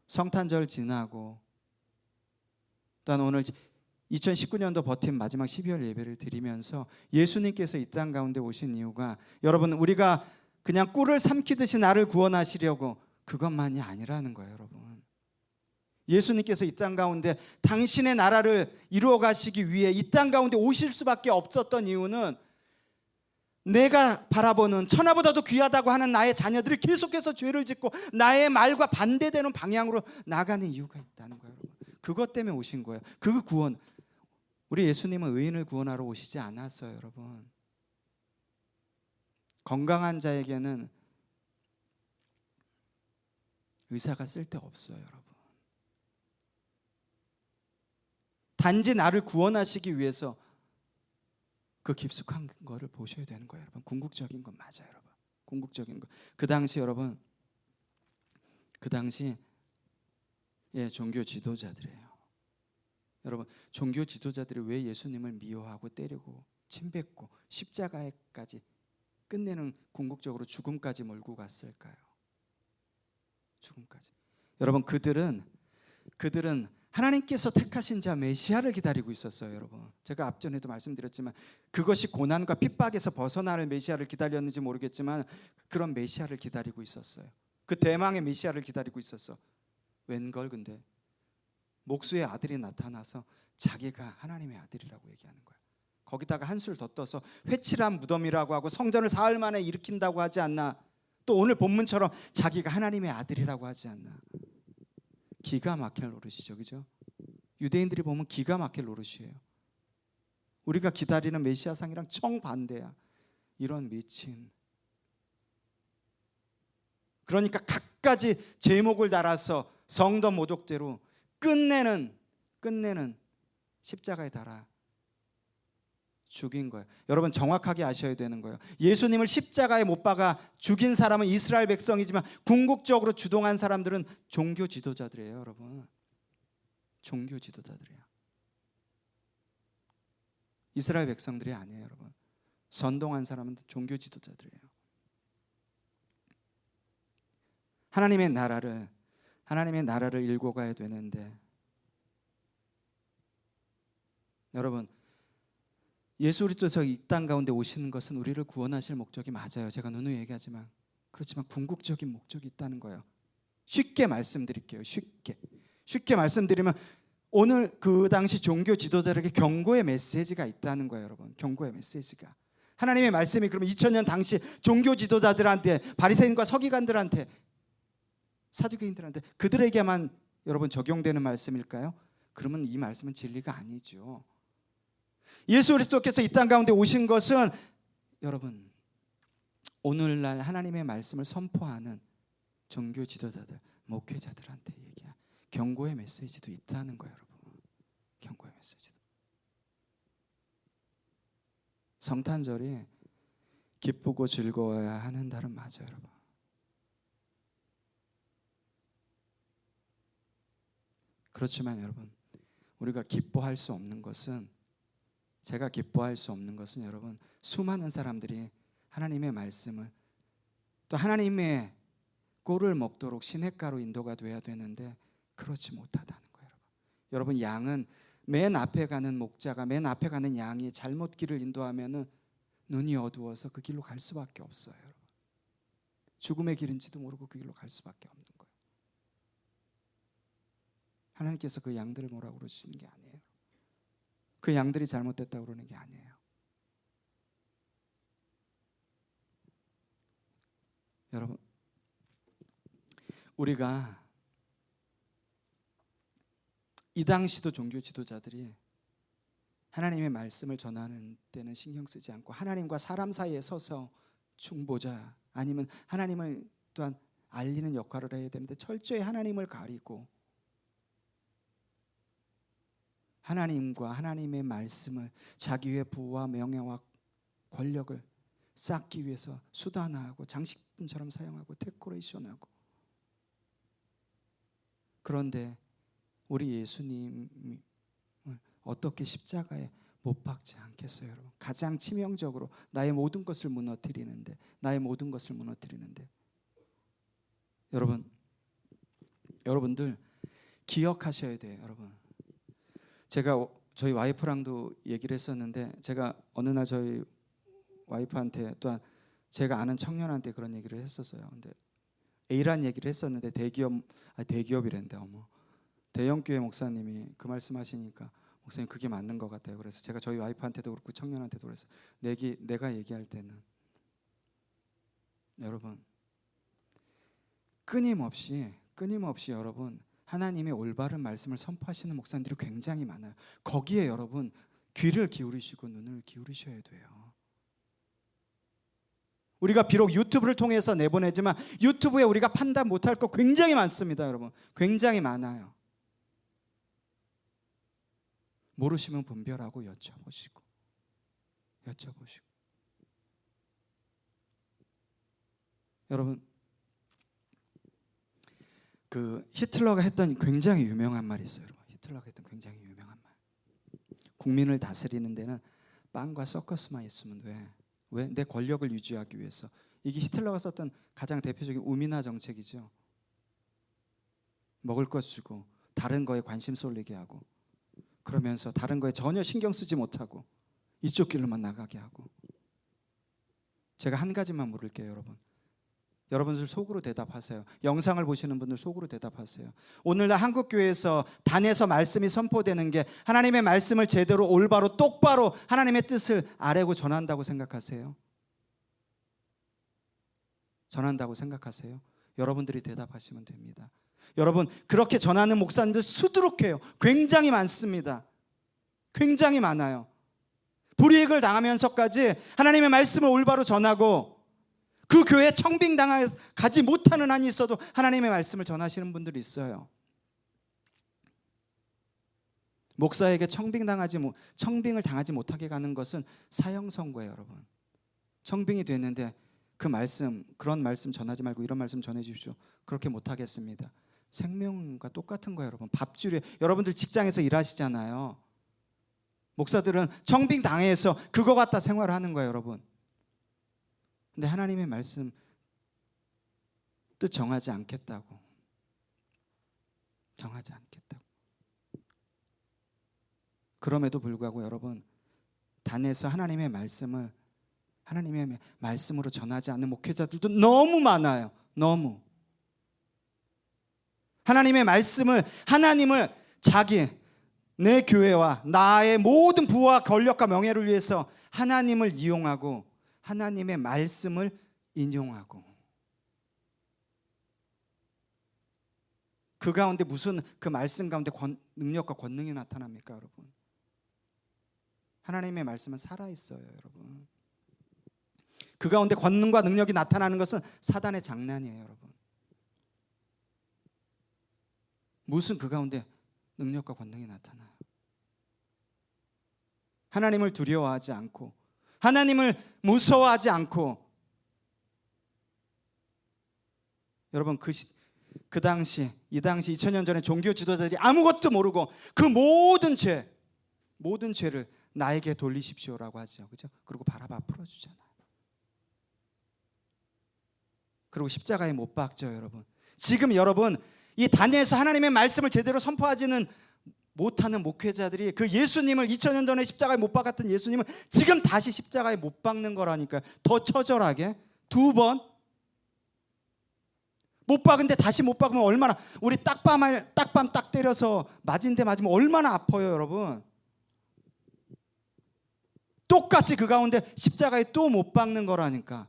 성탄절 지나고 또한 오늘 2019년도 버틴 마지막 12월 예배를 드리면서 예수님께서 이 땅 가운데 오신 이유가 여러분 우리가 그냥 꿀을 삼키듯이 나를 구원하시려고 그것만이 아니라는 거예요, 여러분. 예수님께서 이 땅 가운데 당신의 나라를 이루어 가시기 위해 이 땅 가운데 오실 수밖에 없었던 이유는 내가 바라보는 천하보다도 귀하다고 하는 나의 자녀들이 계속해서 죄를 짓고 나의 말과 반대되는 방향으로 나가는 이유가 있다는 거예요, 여러분. 그것 때문에 오신 거예요. 그 구원. 우리 예수님은 의인을 구원하러 오시지 않았어요, 여러분. 건강한 자에게는 의사가 쓸데없어요, 여러분. 단지 나를 구원하시기 위해서 그 깊숙한 거를 보셔야 되는 거예요, 여러분. 궁극적인 건 맞아요, 여러분. 궁극적인 거. 그 당시 여러분, 종교 지도자들이에요. 여러분, 종교 지도자들이 왜 예수님을 미워하고 때리고 침뱉고 십자가에까지 끝내는 궁극적으로 죽음까지 몰고 갔을까요? 죽음까지. 여러분, 그들은 하나님께서 택하신 자 메시아를 기다리고 있었어요, 여러분. 제가 앞전에도 말씀드렸지만 그것이 고난과 핍박에서 벗어나는 메시아를 기다렸는지 모르겠지만 그런 메시아를 기다리고 있었어요. 그 대망의 메시아를 기다리고 있었어. 웬걸 근데 목수의 아들이 나타나서 자기가 하나님의 아들이라고 얘기하는 거야. 거기다가 한술 더 떠서 회칠한 무덤이라고 하고 성전을 사흘 만에 일으킨다고 하지 않나? 또 오늘 본문처럼 자기가 하나님의 아들이라고 하지 않나? 기가 막힐 노릇이죠, 그죠? 유대인들이 보면 기가 막힐 노릇이에요. 우리가 기다리는 메시아상이랑 정반대야. 이런 미친. 그러니까 갖가지 제목을 달아서 성도 모독죄로 끝내는 십자가에 달아 죽인 거예요. 여러분 정확하게 아셔야 되는 거예요. 예수님을 십자가에 못 박아 죽인 사람은 이스라엘 백성이지만 궁극적으로 주동한 사람들은 종교 지도자들이에요, 여러분. 종교 지도자들이에요. 이스라엘 백성들이 아니에요, 여러분. 선동한 사람은 종교 지도자들이에요. 하나님의 나라를 일궈 가야 되는데 여러분 예수 그리스도께서 이 땅 가운데 오시는 것은 우리를 구원하실 목적이 맞아요. 제가 누누이 얘기하지만 그렇지만 궁극적인 목적이 있다는 거예요. 쉽게 말씀드릴게요. 쉽게 말씀드리면 오늘 그 당시 종교 지도자들에게 경고의 메시지가 있다는 거예요, 여러분. 경고의 메시지가. 하나님의 말씀이 그러면 2000년 당시 종교 지도자들한테 바리새인과 서기관들한테 사두개인들한테 그들에게만 여러분 적용되는 말씀일까요? 그러면 이 말씀은 진리가 아니죠. 예수 그리스도께서 이 땅 가운데 오신 것은 여러분 오늘날 하나님의 말씀을 선포하는 종교 지도자들, 목회자들한테 얘기한 경고의 메시지도 있다는 거예요, 여러분. 경고의 메시지도. 성탄절이 기쁘고 즐거워야 하는 달은 맞아요, 여러분. 그렇지만 여러분, 우리가 기뻐할 수 없는 것은, 제가 기뻐할 수 없는 것은 여러분, 수많은 사람들이 하나님의 말씀을, 또 하나님의 꼴을 먹도록 시냇가로 인도가 돼야 되는데 그렇지 못하다는 거예요. 여러분, 양은 맨 앞에 가는 목자가, 맨 앞에 가는 양이 잘못 길을 인도하면은 눈이 어두워서 그 길로 갈 수밖에 없어요. 여러분. 죽음의 길인지도 모르고 그 길로 갈 수밖에 없는 거예요. 하나님께서 그 양들을 뭐라고 그러시는 게 아니에요. 그 양들이 잘못됐다고 그러는 게 아니에요. 여러분, 우리가 이 당시도 종교 지도자들이 하나님의 말씀을 전하는 때는 신경 쓰지 않고 하나님과 사람 사이에 서서 중보자 아니면 하나님을 또한 알리는 역할을 해야 되는데 철저히 하나님을 가리고 하나님과 하나님의 말씀을 자기의 부와 명예와 권력을 쌓기 위해서 수단화하고 장식품처럼 사용하고 데코레이션하고, 그런데 우리 예수님이 어떻게 십자가에 못 박지 않겠어요, 여러분? 가장 치명적으로 나의 모든 것을 무너뜨리는데, 여러분들 기억하셔야 돼요, 여러분. 제가 저희 와이프랑도 얘기를 했었는데, 제가 어느 날 저희 와이프한테 또한 제가 아는 청년한테 그런 얘기를 했었어요. 근데 A란 얘기를 했었는데 대기업이란데 대형 교회 목사님이 그 말씀하시니까 목사님 그게 맞는 것 같아요. 그래서 제가 저희 와이프한테도 그렇고 청년한테도 그래서 내가 얘기할 때는 여러분 끊임없이 여러분 하나님의 올바른 말씀을 선포하시는 목사님들이 굉장히 많아요. 거기에 여러분 귀를 기울이시고 눈을 기울이셔야 돼요. 우리가 비록 유튜브를 통해서 내보내지만 유튜브에 우리가 판단 못할 거 굉장히 많습니다, 여러분. 굉장히 많아요. 모르시면 분별하고 여쭤보시고 여러분, 그 히틀러가 했던 굉장히 유명한 말이 있어요, 여러분. 히틀러가 했던 굉장히 유명한 말. 국민을 다스리는 데는 빵과 서커스만 있으면 돼. 왜? 내 권력을 유지하기 위해서. 이게 히틀러가 썼던 가장 대표적인 우민화 정책이죠. 먹을 것 주고 다른 거에 관심 쏠리게 하고, 그러면서 다른 거에 전혀 신경 쓰지 못하고 이쪽 길로만 나가게 하고. 제가 한 가지만 물을게요, 여러분. 여러분들 속으로 대답하세요. 영상을 보시는 분들 속으로 대답하세요. 오늘날 한국교회에서 단에서 말씀이 선포되는 게 하나님의 말씀을 제대로 올바로 똑바로 하나님의 뜻을 아뢰고 전한다고 생각하세요? 여러분들이 대답하시면 됩니다. 여러분, 그렇게 전하는 목사님들 수두룩해요. 굉장히 많습니다. 굉장히 많아요. 불이익을 당하면서까지 하나님의 말씀을 올바로 전하고 그 교회에 청빙당하지 못하는 한이 있어도 하나님의 말씀을 전하시는 분들이 있어요. 목사에게 청빙을 당하지 못하게 가는 것은 사형 선고예요, 여러분. 청빙이 됐는데 그런 말씀 전하지 말고 이런 말씀 전해 주십시오. 그렇게 못하겠습니다. 생명과 똑같은 거예요, 여러분. 밥줄에 여러분들 직장에서 일하시잖아요. 목사들은 청빙 당해서 그거 갖다 생활하는 거예요, 여러분. 근데 하나님의 말씀 뜻 정하지 않겠다고. 그럼에도 불구하고 여러분, 단에서 하나님의 말씀으로 전하지 않는 목회자들도 너무 많아요. 너무. 하나님의 말씀을, 하나님을 내 교회와 나의 모든 부와 권력과 명예를 위해서 하나님을 이용하고 하나님의 말씀을 인용하고, 그 가운데 무슨 그 말씀 가운데 능력과 권능이 나타납니까, 여러분? 하나님의 말씀은 살아있어요, 여러분. 그 가운데 권능과 능력이 나타나는 것은 사단의 장난이에요, 여러분. 무슨 그 가운데 능력과 권능이 나타나요? 하나님을 두려워하지 않고 하나님을 무서워하지 않고, 여러분 그 당시, 이 당시 2000년 전에 종교 지도자들이 아무것도 모르고 그 모든 죄를 나에게 돌리십시오라고 하죠. 그죠? 그리고 바라봐 풀어주잖아요. 그리고 십자가에 못 박죠, 여러분. 지금 여러분, 이 단에서 하나님의 말씀을 제대로 선포하지는 못하는 목회자들이 그 예수님을 2000년 전에 십자가에 못 박았던 예수님을 지금 다시 십자가에 못 박는 거라니까요. 더 처절하게 2번 못 박은데 다시 못 박으면 얼마나, 우리 딱밤 딱 때려서 맞은 데 맞으면 얼마나 아파요, 여러분. 똑같이 그 가운데 십자가에 또 못 박는 거라니까.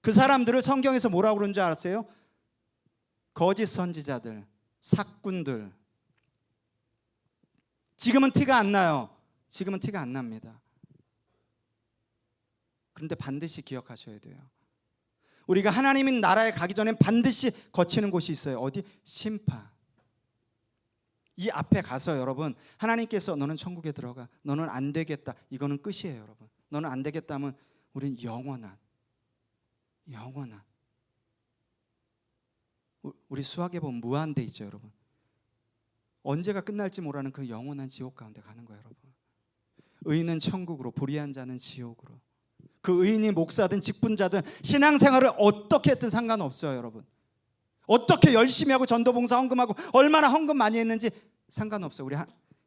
그 사람들을 성경에서 뭐라고 그러는 줄 알았어요? 거짓 선지자들, 삭군들. 지금은 티가 안 나요. 지금은 티가 안 납니다. 그런데 반드시 기억하셔야 돼요. 우리가 하나님의 나라에 가기 전엔 반드시 거치는 곳이 있어요. 어디? 심판. 이 앞에 가서 여러분, 하나님께서 너는 천국에 들어가, 너는 안 되겠다, 이거는 끝이에요, 여러분. 너는 안 되겠다 하면 우리는 영원한 우리 수학에 보면 무한대 있죠, 여러분. 언제가 끝날지 모르는 그 영원한 지옥 가운데 가는 거예요, 여러분. 의인은 천국으로, 불의한 자는 지옥으로. 그 의인이 목사든 직분자든 신앙생활을 어떻게 했든 상관없어요, 여러분. 어떻게 열심히 하고 전도봉사 헌금하고 얼마나 헌금 많이 했는지 상관없어요. 우리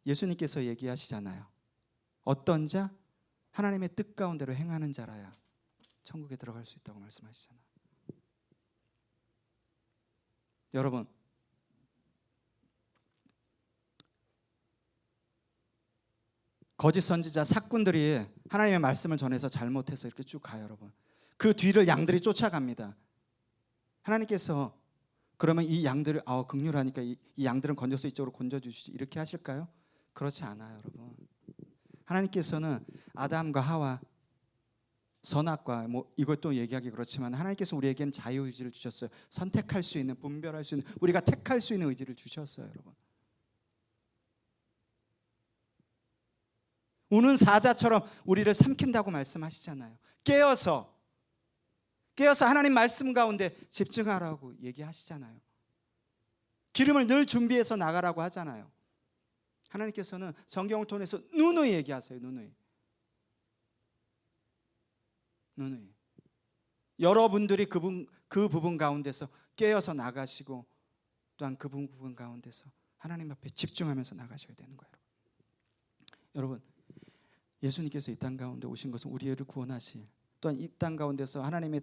예수님께서 얘기하시잖아요. 어떤 자? 하나님의 뜻 가운데로 행하는 자라야 천국에 들어갈 수 있다고 말씀하시잖아요. 여러분, 거짓 선지자 삭군들이 하나님의 말씀을 전해서 잘못해서 이렇게 쭉 가요, 여러분. 그 뒤를 양들이 쫓아갑니다. 하나님께서 그러면 이 양들을 긍휼하니까 이 양들은 건져서 이쪽으로 건져주시지, 이렇게 하실까요? 그렇지 않아요, 여러분. 하나님께서는 아담과 하와, 선악과 이것도 얘기하기 그렇지만 하나님께서 우리에게는 자유의지를 주셨어요. 선택할 수 있는, 분별할 수 있는, 우리가 택할 수 있는 의지를 주셨어요, 여러분. 우는 사자처럼 우리를 삼킨다고 말씀하시잖아요. 깨어서 하나님 말씀 가운데 집중하라고 얘기하시잖아요. 기름을 늘 준비해서 나가라고 하잖아요. 하나님께서는 성경을 통해서 누누이 얘기하세요. 누누이. 여러분들이 그 부분 가운데서 깨어서 나가시고, 또한 그 부분 가운데서 하나님 앞에 집중하면서 나가셔야 되는 거예요. 여러분, 예수님께서 이 땅 가운데 오신 것은 우리를 구원하시, 또한 이 땅 가운데서 하나님의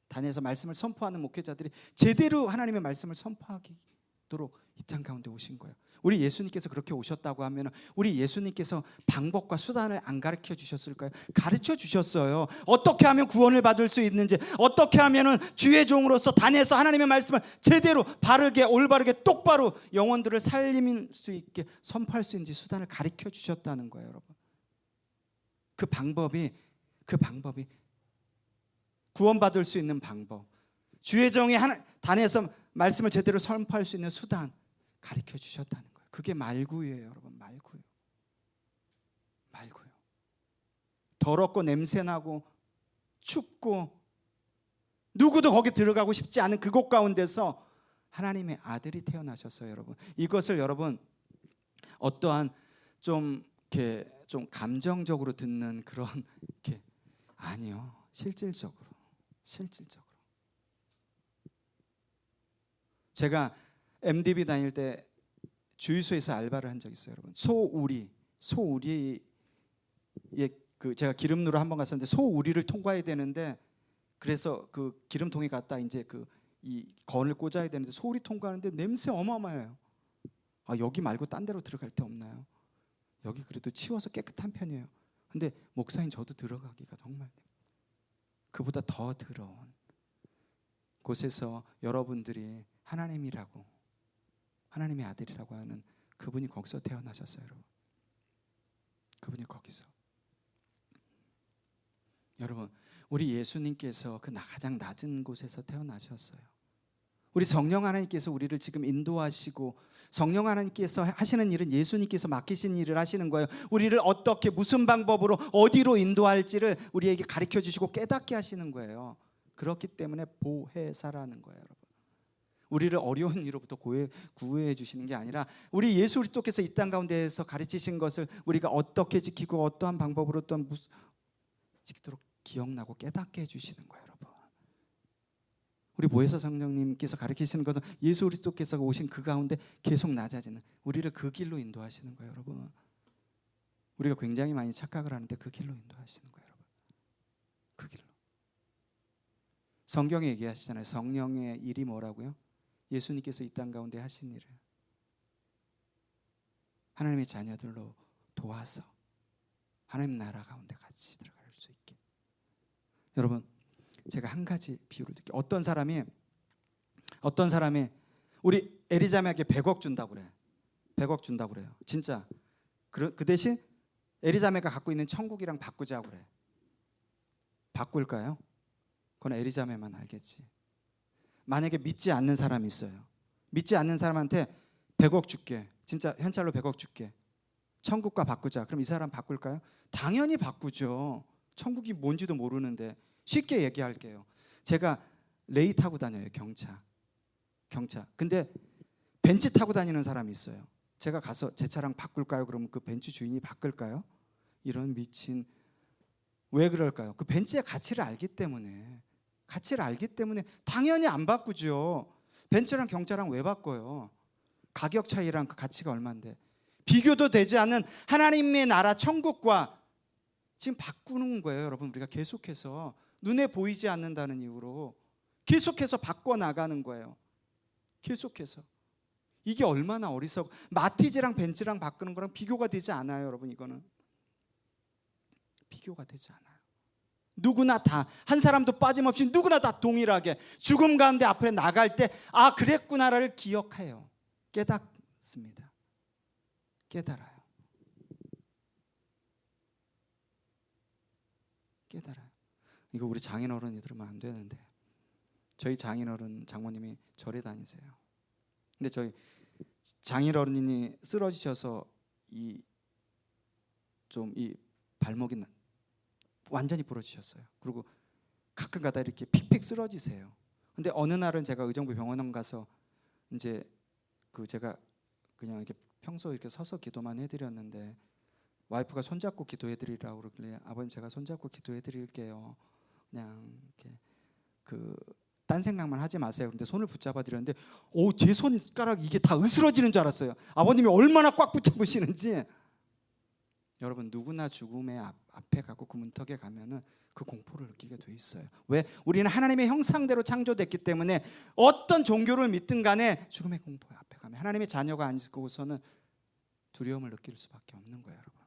단에서 말씀을 선포하는 목회자들이 제대로 하나님의 말씀을 선포하도록 이 땅 가운데 오신 거예요. 우리 예수님께서 그렇게 오셨다고 하면 우리 예수님께서 방법과 수단을 안 가르쳐 주셨을까요? 가르쳐 주셨어요. 어떻게 하면 구원을 받을 수 있는지, 어떻게 하면 주의 종으로서 단에서 하나님의 말씀을 제대로 바르게, 올바르게, 똑바로 영혼들을 살릴 수 있게 선포할 수 있는지 수단을 가르쳐 주셨다는 거예요, 여러분. 그 방법이 구원받을 수 있는 방법, 주의 종이 단에서 말씀을 제대로 선포할 수 있는 수단 가르쳐 주셨다는 거예요. 그게 말구예요, 여러분. 말구요. 더럽고 냄새나고 춥고 누구도 거기 들어가고 싶지 않은 그곳 가운데서 하나님의 아들이 태어나셨어요, 여러분. 이것을 여러분 어떠한 좀 감정적으로 듣는 그런 아니요. 실질적으로. 제가 MDB 다닐 때 주유소에서 알바를 한 적 있어요, 여러분. 소우리에 제가 기름누로 한번 갔었는데 소우리를 통과해야 되는데, 그래서 그 기름통에 갔다 이제 이 건을 꽂아야 되는데 소우리 통과하는데 냄새 어마어마해요. 여기 말고 딴 데로 들어갈 데 없나요? 여기 그래도 치워서 깨끗한 편이에요. 근데 목사님, 저도 들어가기가 정말 그보다 더 더러운 곳에서 여러분들이 하나님이라고, 하나님의 아들이라고 하는 그분이 거기서 태어나셨어요, 여러분. 그분이 거기서. 여러분, 우리 예수님께서 그 가장 낮은 곳에서 태어나셨어요. 우리 성령 하나님께서 우리를 지금 인도하시고 성령 하나님께서 하시는 일은 예수님께서 맡기신 일을 하시는 거예요. 우리를 어떻게 무슨 방법으로 어디로 인도할지를 우리에게 가르쳐 주시고 깨닫게 하시는 거예요. 그렇기 때문에 보혜사라는 거예요, 여러분. 우리를 어려운 일로부터 구해 주시는 게 아니라 우리 예수 그리스도께서 이 땅 가운데에서 가르치신 것을 우리가 어떻게 지키고 어떠한 방법으로 또 지키도록 기억나고 깨닫게 해주시는 거예요, 여러분. 우리 보혜사 성령님께서 가르치시는 것은 예수 그리스도께서 오신 그 가운데 계속 낮아지는 우리를 그 길로 인도하시는 거예요, 여러분. 우리가 굉장히 많이 착각을 하는데 그 길로 인도하시는 거예요, 여러분. 그 길로. 성경에 얘기하시잖아요. 성령의 일이 뭐라고요? 예수님께서 이 땅 가운데 하신 일을 하나님의 자녀들로 도와서 하나님 나라 가운데 같이 들어갈 수 있게. 여러분, 제가 한 가지 비유를 드릴게요. 어떤 사람이 우리 엘리자베에게 100억 준다고 그래. 100억 준다고 그래요. 진짜. 그 대신 엘리자베가 갖고 있는 천국이랑 바꾸자고 그래. 바꿀까요? 그건 엘리자베만 알겠지. 만약에 믿지 않는 사람이 있어요. 믿지 않는 사람한테 100억 줄게. 진짜 현찰로 100억 줄게. 천국과 바꾸자. 그럼 이 사람 바꿀까요? 당연히 바꾸죠. 천국이 뭔지도 모르는데. 쉽게 얘기할게요. 제가 레이 타고 다녀요. 경차. 근데 벤츠 타고 다니는 사람이 있어요. 제가 가서 제 차랑 바꿀까요? 그러면 그 벤츠 주인이 바꿀까요? 이런 미친. 왜 그럴까요? 그 벤츠의 가치를 알기 때문에 당연히 안 바꾸죠. 벤츠랑 경차랑 왜 바꿔요? 가격 차이랑 그 가치가 얼마인데. 비교도 되지 않는 하나님의 나라 천국과 지금 바꾸는 거예요, 여러분. 우리가 계속해서 눈에 보이지 않는다는 이유로 계속해서 바꿔나가는 거예요. 계속해서. 이게 얼마나 어리석어. 마티즈랑 벤츠랑 바꾸는 거랑 비교가 되지 않아요, 여러분. 이거는 비교가 되지 않아요. 누구나 다, 한 사람도 빠짐없이 누구나 다 동일하게 죽음 가운데 앞에 나갈 때 아, 그랬구나를 기억해요. 깨닫습니다. 깨달아요. 이거 우리 장인어른이 들으면 안 되는데, 저희 장인어른 장모님이 절에 다니세요. 근데 저희 장인어른이 쓰러지셔서 이 발목이 완전히 부러지셨어요. 그리고 가끔가다 이렇게 픽픽 쓰러지세요. 근데 어느 날은 제가 의정부 병원에 가서 이제 제가 그냥 이렇게 평소 이렇게 서서 기도만 해드렸는데 와이프가 손잡고 기도해드리라고 그러길래 아버님 제가 손잡고 기도해드릴게요. 그냥 이렇게 딴 생각만 하지 마세요. 근데 손을 붙잡아 드렸는데 제 손가락 이게 다 으스러지는 줄 알았어요. 아버님이 얼마나 꽉 붙잡으시는지. 여러분, 누구나 죽음의 앞에 가고 그 문턱에 가면은 그 공포를 느끼게 돼 있어요. 왜? 우리는 하나님의 형상대로 창조됐기 때문에 어떤 종교를 믿든 간에 죽음의 공포 앞에 가면 하나님의 자녀가 아니고서는 두려움을 느낄 수밖에 없는 거예요, 여러분.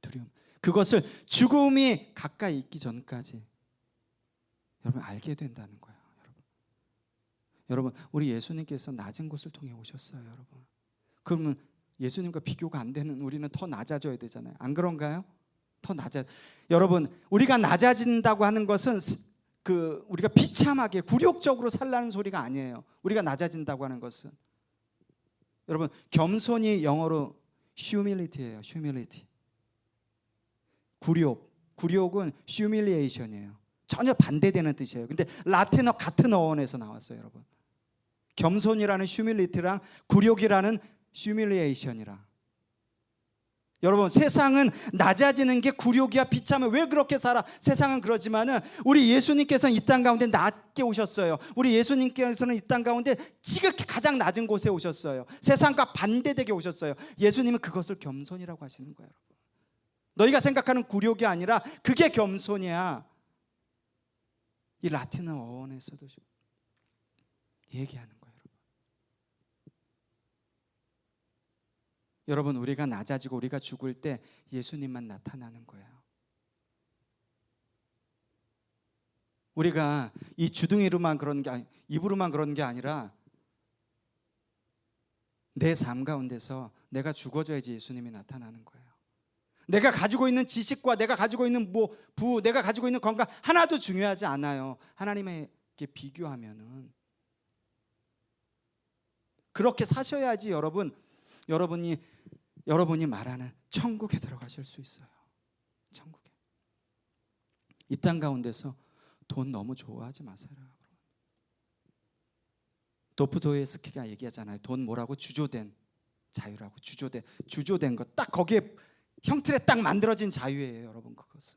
두려움. 그것을 죽음이 가까이 있기 전까지 여러분 알게 된다는 거예요, 여러분, 우리 예수님께서 낮은 곳을 통해 오셨어요, 여러분. 그러면 예수님과 비교가 안 되는 우리는 더 낮아져야 되잖아요. 안 그런가요? 더 낮아. 여러분, 우리가 낮아진다고 하는 것은 우리가 비참하게 굴욕적으로 살라는 소리가 아니에요. 우리가 낮아진다고 하는 것은 여러분, 겸손이 영어로 humility예요. humility. 굴욕은 humiliation이에요. 전혀 반대되는 뜻이에요. 근데 라틴어 같은 어원에서 나왔어요, 여러분. 겸손이라는 humility랑 굴욕이라는 humiliation이라. 여러분, 세상은 낮아지는 게 굴욕이야, 비참해. 왜 그렇게 살아? 세상은 그러지만은 우리 예수님께서는 이 땅 가운데 낮게 오셨어요. 우리 예수님께서는 이 땅 가운데 지극히 가장 낮은 곳에 오셨어요. 세상과 반대되게 오셨어요. 예수님은 그것을 겸손이라고 하시는 거예요, 여러분. 너희가 생각하는 굴욕이 아니라 그게 겸손이야. 이 라틴어 어원에서도 얘기하는 거예요. 여러분, 우리가 낮아지고 우리가 죽을 때 예수님만 나타나는 거예요. 우리가 이 주둥이로만 그런 게 입으로만 그런 게 아니라 내 삶 가운데서 내가 죽어져야지 예수님이 나타나는 거예요. 내가 가지고 있는 지식과 내가 가지고 있는 내가 가지고 있는 건강 하나도 중요하지 않아요. 하나님에게 비교하면은 그렇게 사셔야지 여러분이 말하는 천국에 들어가실 수 있어요. 천국에. 이 땅 가운데서 돈 너무 좋아하지 마세요. 도프도예스키가 얘기하잖아요. 돈 뭐라고? 주조된 자유라고. 주조된 것. 딱 거기에 형틀에 딱 만들어진 자유예요, 여러분. 그것은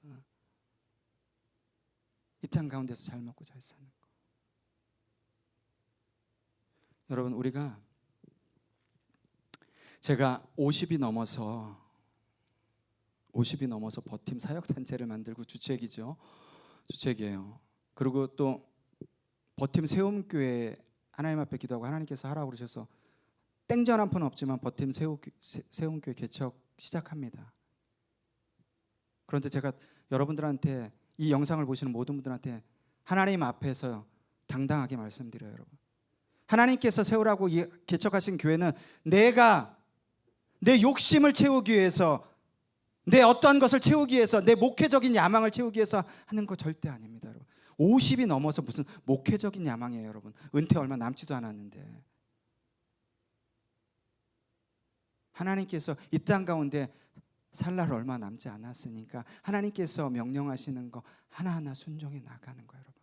이 땅 가운데서 잘 먹고 잘 사는 거. 여러분, 제가 50이 넘어서 버팀 사역단체를 만들고 주책이에요. 그리고 또 버팀 세움교회 하나님 앞에 기도하고 하나님께서 하라고 그러셔서 땡전 한 푼 없지만 버팀 세움교회 개척 시작합니다. 그런데 제가 여러분들한테, 이 영상을 보시는 모든 분들한테 하나님 앞에서 당당하게 말씀드려요. 여러분, 하나님께서 세우라고 개척하신 교회는 내가 내 욕심을 채우기 위해서, 내 어떠한 것을 채우기 위해서, 내 목회적인 야망을 채우기 위해서 하는 거 절대 아닙니다. 여러분, 50이 넘어서 무슨 목회적인 야망이에요. 여러분, 은퇴 얼마 남지도 않았는데 하나님께서 이 땅 가운데 살 날 얼마 남지 않았으니까 하나님께서 명령하시는 거 하나하나 순종해 나가는 거예요. 여러분,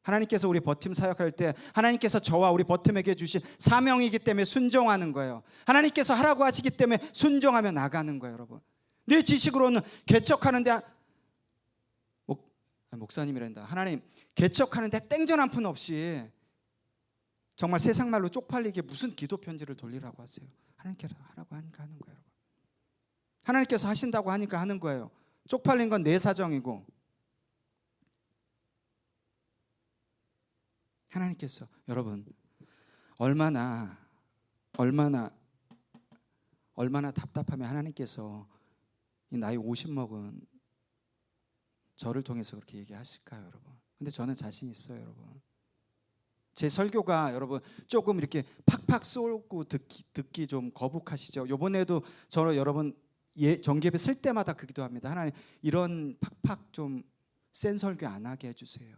하나님께서 우리 버팀 사역할 때 하나님께서 저와 우리 버팀에게 주신 사명이기 때문에 순종하는 거예요. 하나님께서 하라고 하시기 때문에 순종하며 나가는 거예요. 여러분, 내 지식으로는 개척하는데, 목사님이란다, 하나님 개척하는데 땡전 한 푼 없이 정말 세상 말로 쪽팔리게 무슨 기도 편지를 돌리라고 하세요. 하나님께서 하라고 하니까 하는 거예요. 여러분, 하나님께서 하신다고 하니까 하는 거예요. 쪽팔린 건 내 사정이고, 하나님께서 여러분 얼마나 답답하면 하나님께서 이 나이 50 먹은 저를 통해서 그렇게 얘기하실까요, 여러분? 근데 저는 자신 있어요, 여러분. 제 설교가 여러분 조금 이렇게 팍팍 쏘고 듣기 좀 거북하시죠? 이번에도 저는 여러분 정기예배 쓸 때마다 그 기도합니다. 하나님, 이런 팍팍 좀 센 설교 안 하게 해주세요.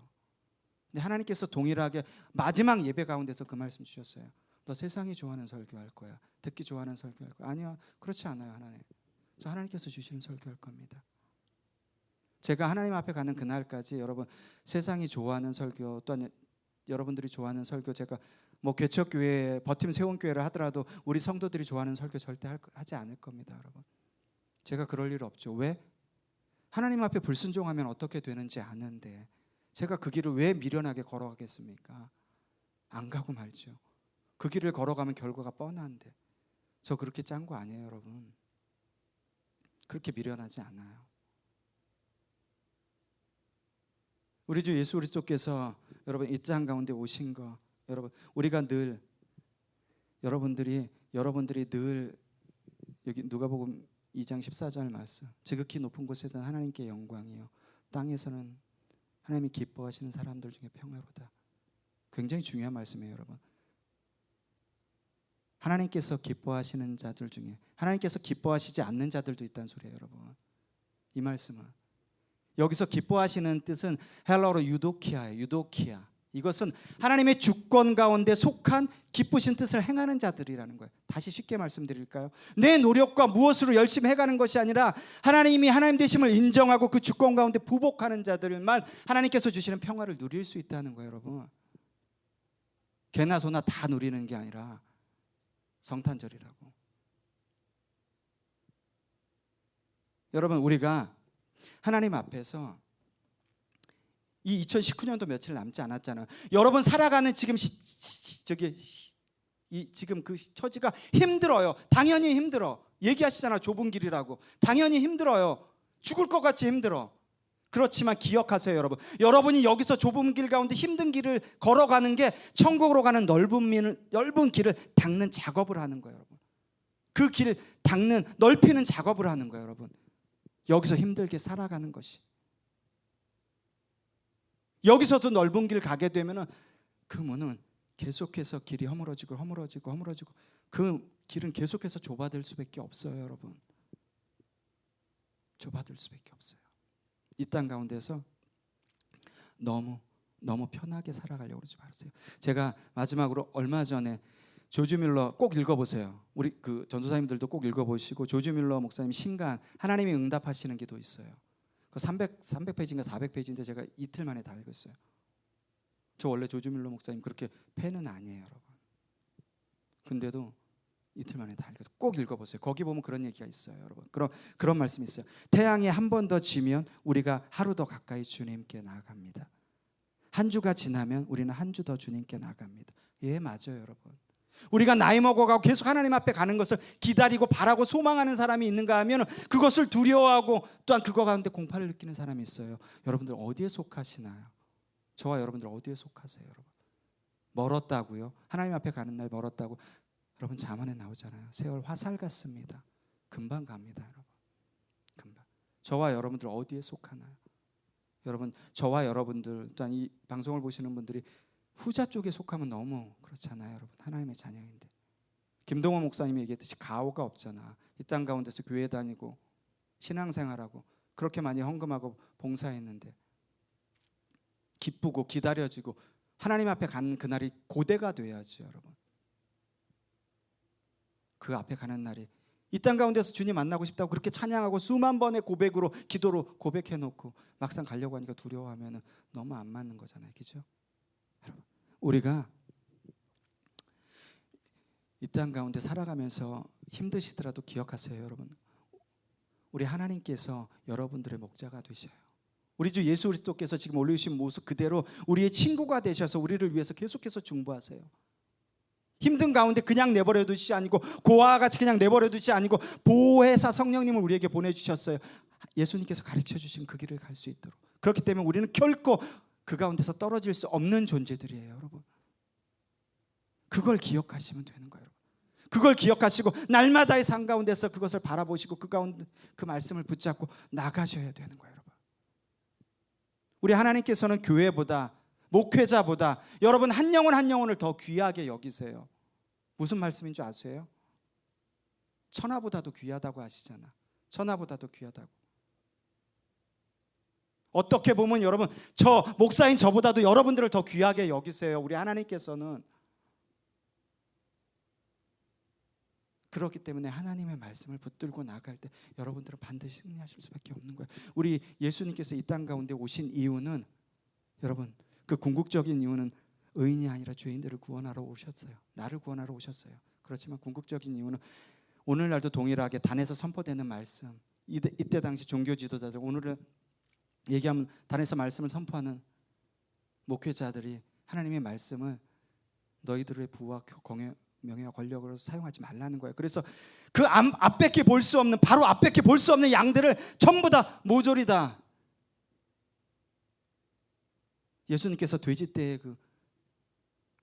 근데 하나님께서 동일하게 마지막 예배 가운데서 그 말씀 주셨어요. 너 세상이 좋아하는 설교할 거야, 듣기 좋아하는 설교할 거야. 아니요, 그렇지 않아요. 하나님, 저 하나님께서 주시는 설교할 겁니다. 제가 하나님 앞에 가는 그날까지 여러분 세상이 좋아하는 설교, 또한 여러분들이 좋아하는 설교, 제가 뭐 개척교회, 버팀 세움교회를 하더라도 우리 성도들이 좋아하는 설교 절대 하지 않을 겁니다. 여러분, 제가 그럴 일 없죠. 왜? 하나님 앞에 불순종하면 어떻게 되는지 아는데 제가 그 길을 왜 미련하게 걸어가겠습니까? 안 가고 말죠. 그 길을 걸어가면 결과가 뻔한데 저 그렇게 짠 거 아니에요. 여러분, 그렇게 미련하지 않아요. 우리 주 예수 그리스도께서 여러분 이 땅 가운데 오신 거, 여러분 우리가 늘 여러분들이 늘 여기 누가복음 2장 14절 말씀, 지극히 높은 곳에는 하나님께 영광이요 땅에서는 하나님이 기뻐하시는 사람들 중에 평화로다. 굉장히 중요한 말씀이에요. 여러분, 하나님께서 기뻐하시는 자들 중에 하나님께서 기뻐하시지 않는 자들도 있다는 소리예요. 여러분, 이 말씀은 여기서 기뻐하시는 뜻은 헬라어로 유도키아예요. 유도키아. 이것은 하나님의 주권 가운데 속한 기쁘신 뜻을 행하는 자들이라는 거예요. 다시 쉽게 말씀드릴까요? 내 노력과 무엇으로 열심히 해가는 것이 아니라 하나님이 하나님 되심을 인정하고 그 주권 가운데 부복하는 자들만 하나님께서 주시는 평화를 누릴 수 있다는 거예요. 여러분, 개나 소나 다 누리는 게 아니라 성탄절이라고. 여러분, 우리가 하나님 앞에서 이 2019년도 며칠 남지 않았잖아요. 여러분 살아가는 지금 지금 그 처지가 힘들어요. 당연히 힘들어. 얘기하시잖아, 좁은 길이라고. 당연히 힘들어요. 죽을 것 같이 힘들어. 그렇지만 기억하세요, 여러분. 여러분이 여기서 좁은 길 가운데 힘든 길을 걸어가는 게 천국으로 가는 넓은 길을 닦는 작업을 하는 거예요, 여러분. 그 길을 닦는, 넓히는 작업을 하는 거예요, 여러분. 여기서 힘들게 살아가는 것이. 여기서도 넓은 길 가게 되면은 그 문은 계속해서 길이 허물어지고 그 길은 계속해서 좁아질 수밖에 없어요, 여러분. 좁아질 수밖에 없어요. 이 땅 가운데서 너무 편하게 살아가려고 그러지 마세요. 제가 마지막으로 얼마 전에 조지 밀러 꼭 읽어보세요. 우리 그 전도사님들도 꼭 읽어보시고, 조지 밀러 목사님 신간 하나님이 응답하시는 기도 있어요. 그 300페이지인가 400페이지인데 제가 이틀 만에 다 읽었어요. 저 원래 조지 밀러 목사님 그렇게 팬은 아니에요, 여러분. 근데도 이틀 만에 다 읽어서 꼭 읽어보세요. 거기 보면 그런 얘기가 있어요, 여러분. 그런 말씀이 있어요. 태양이 한 번 더 지면 우리가 하루 더 가까이 주님께 나아갑니다. 한 주가 지나면 우리는 한 주 더 주님께 나아갑니다. 예, 맞아요, 여러분. 우리가 나이 먹어가고 계속 하나님 앞에 가는 것을 기다리고 바라고 소망하는 사람이 있는가 하면 그것을 두려워하고 또한 그거 가운데 공파를 느끼는 사람이 있어요. 여러분들 어디에 속하시나요? 저와 여러분들 어디에 속하세요, 여러분? 멀었다고요? 하나님 앞에 가는 날 멀었다고? 여러분 잠언에 나오잖아요. 세월 화살 같습니다. 금방 갑니다, 여러분. 금방. 저와 여러분들 어디에 속하나요? 여러분, 저와 여러분들 또한 이 방송을 보시는 분들이 후자 쪽에 속하면 너무 그렇잖아요, 여러분. 하나님의 자녀인데. 김동원 목사님이 얘기했듯이 가오가 없잖아. 이 땅 가운데서 교회 다니고 신앙생활하고 그렇게 많이 헌금하고 봉사했는데 기쁘고 기다려지고 하나님 앞에 가는 그날이 고대가 돼야지, 여러분. 그 앞에 가는 날이 이 땅 가운데서 주님 만나고 싶다고 그렇게 찬양하고 수만 번의 고백으로 기도로 고백해놓고 막상 가려고 하니까 두려워하면 너무 안 맞는 거잖아요, 그죠? 여러분, 우리가 이 땅 가운데 살아가면서 힘드시더라도 기억하세요, 여러분. 우리 하나님께서 여러분들의 목자가 되셔요. 우리 주 예수 그리스도께서 지금 올리신 모습 그대로 우리의 친구가 되셔서 우리를 위해서 계속해서 중보하세요. 힘든 가운데 그냥 내버려 두시지 아니고, 고아와 같이 그냥 내버려 두시지 아니고 보혜사 성령님을 우리에게 보내주셨어요. 예수님께서 가르쳐 주신 그 길을 갈 수 있도록. 그렇기 때문에 우리는 결코 그 가운데서 떨어질 수 없는 존재들이에요, 여러분. 그걸 기억하시면 되는 거예요, 여러분. 그걸 기억하시고 날마다의 삶 가운데서 그것을 바라보시고 그 가운데 그 말씀을 붙잡고 나가셔야 되는 거예요, 여러분. 우리 하나님께서는 교회보다, 목회자보다 여러분 한 영혼 한 영혼을 더 귀하게 여기세요. 무슨 말씀인 줄 아세요? 천하보다도 귀하다고 하시잖아. 천하보다도 귀하다고. 어떻게 보면 여러분, 저 목사인 저보다도 여러분들을 더 귀하게 여기세요, 우리 하나님께서는. 그렇기 때문에 하나님의 말씀을 붙들고 나갈 때 여러분들은 반드시 승리하실 수밖에 없는 거예요. 우리 예수님께서 이 땅 가운데 오신 이유는, 여러분, 그 궁극적인 이유는 의인이 아니라 죄인들을 구원하러 오셨어요. 나를 구원하러 오셨어요. 그렇지만 궁극적인 이유는 오늘날도 동일하게 단에서 선포되는 말씀, 이때 당시 종교 지도자들, 오늘은 얘기하면 단에서 말씀을 선포하는 목회자들이 하나님의 말씀을 너희들의 부와 명예와 권력으로 사용하지 말라는 거예요. 그래서 그 앞밖에 볼 수 없는, 바로 앞밖에 볼 수 없는 양들을 전부 다 모조리다. 예수님께서 돼지떼에 그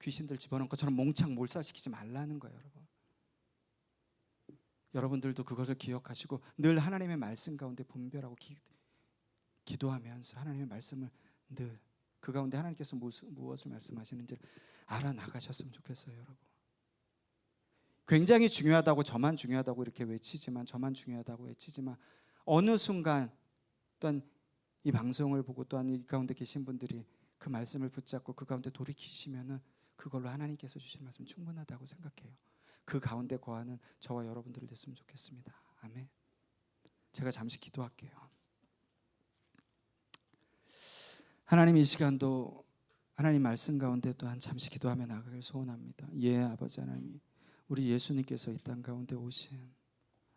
귀신들 집어넣은 것처럼 몽창 몰살시키지 말라는 거예요, 여러분. 여러분들도 그것을 기억하시고 늘 하나님의 말씀 가운데 분별하고 기도하면서 하나님의 말씀을 늘 그 가운데 하나님께서 무엇을 말씀하시는지 알아나가셨으면 좋겠어요, 여러분. 굉장히 중요하다고, 저만 중요하다고 이렇게 외치지만, 저만 중요하다고 외치지만 어느 순간 또한 이 방송을 보고 또한 이 가운데 계신 분들이 그 말씀을 붙잡고 그 가운데 돌이키시면은 그걸로 하나님께서 주신 말씀 충분하다고 생각해요. 그 가운데 거하는 저와 여러분들이 됐으면 좋겠습니다. 아멘. 제가 잠시 기도할게요. 하나님, 이 시간도 하나님 말씀 가운데 또한 잠시 기도하며 나가길 소원합니다. 예, 아버지 하나님, 우리 예수님께서 이 땅 가운데 오신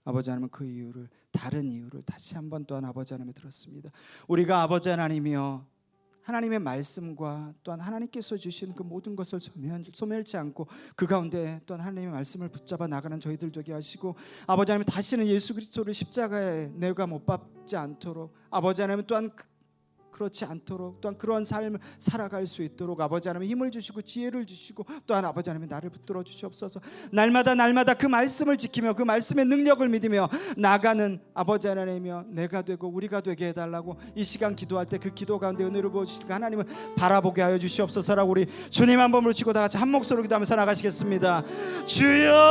아버지 하나님, 그 이유를, 다른 이유를 다시 한번 또한 아버지 하나님에 들었습니다. 우리가 아버지 하나님이여 하나님의 말씀과 또한 하나님께서 주신 그 모든 것을 소멸치 않고 그 가운데 또한 하나님의 말씀을 붙잡아 나가는 저희들 되게 하시고, 아버지 하나님 다시는 예수 그리스도를 십자가에 내가 못 박지 않도록, 아버지 하나님 또한 그렇지 않도록 또한 그런 삶을 살아갈 수 있도록 아버지 하나님 힘을 주시고 지혜를 주시고, 또한 아버지 하나님 나를 붙들어 주시옵소서. 날마다 그 말씀을 지키며 그 말씀의 능력을 믿으며 나가는 아버지 하나님이여 내가 되고 우리가 되게 해달라고 이 시간 기도할 때 그 기도 가운데 은혜를 부어주시고 하나님을 바라보게 하여 주시옵소서라고 우리 주님 한 번 부르시고 다 같이 한 목소리로 기도하면서 나가시겠습니다. 주여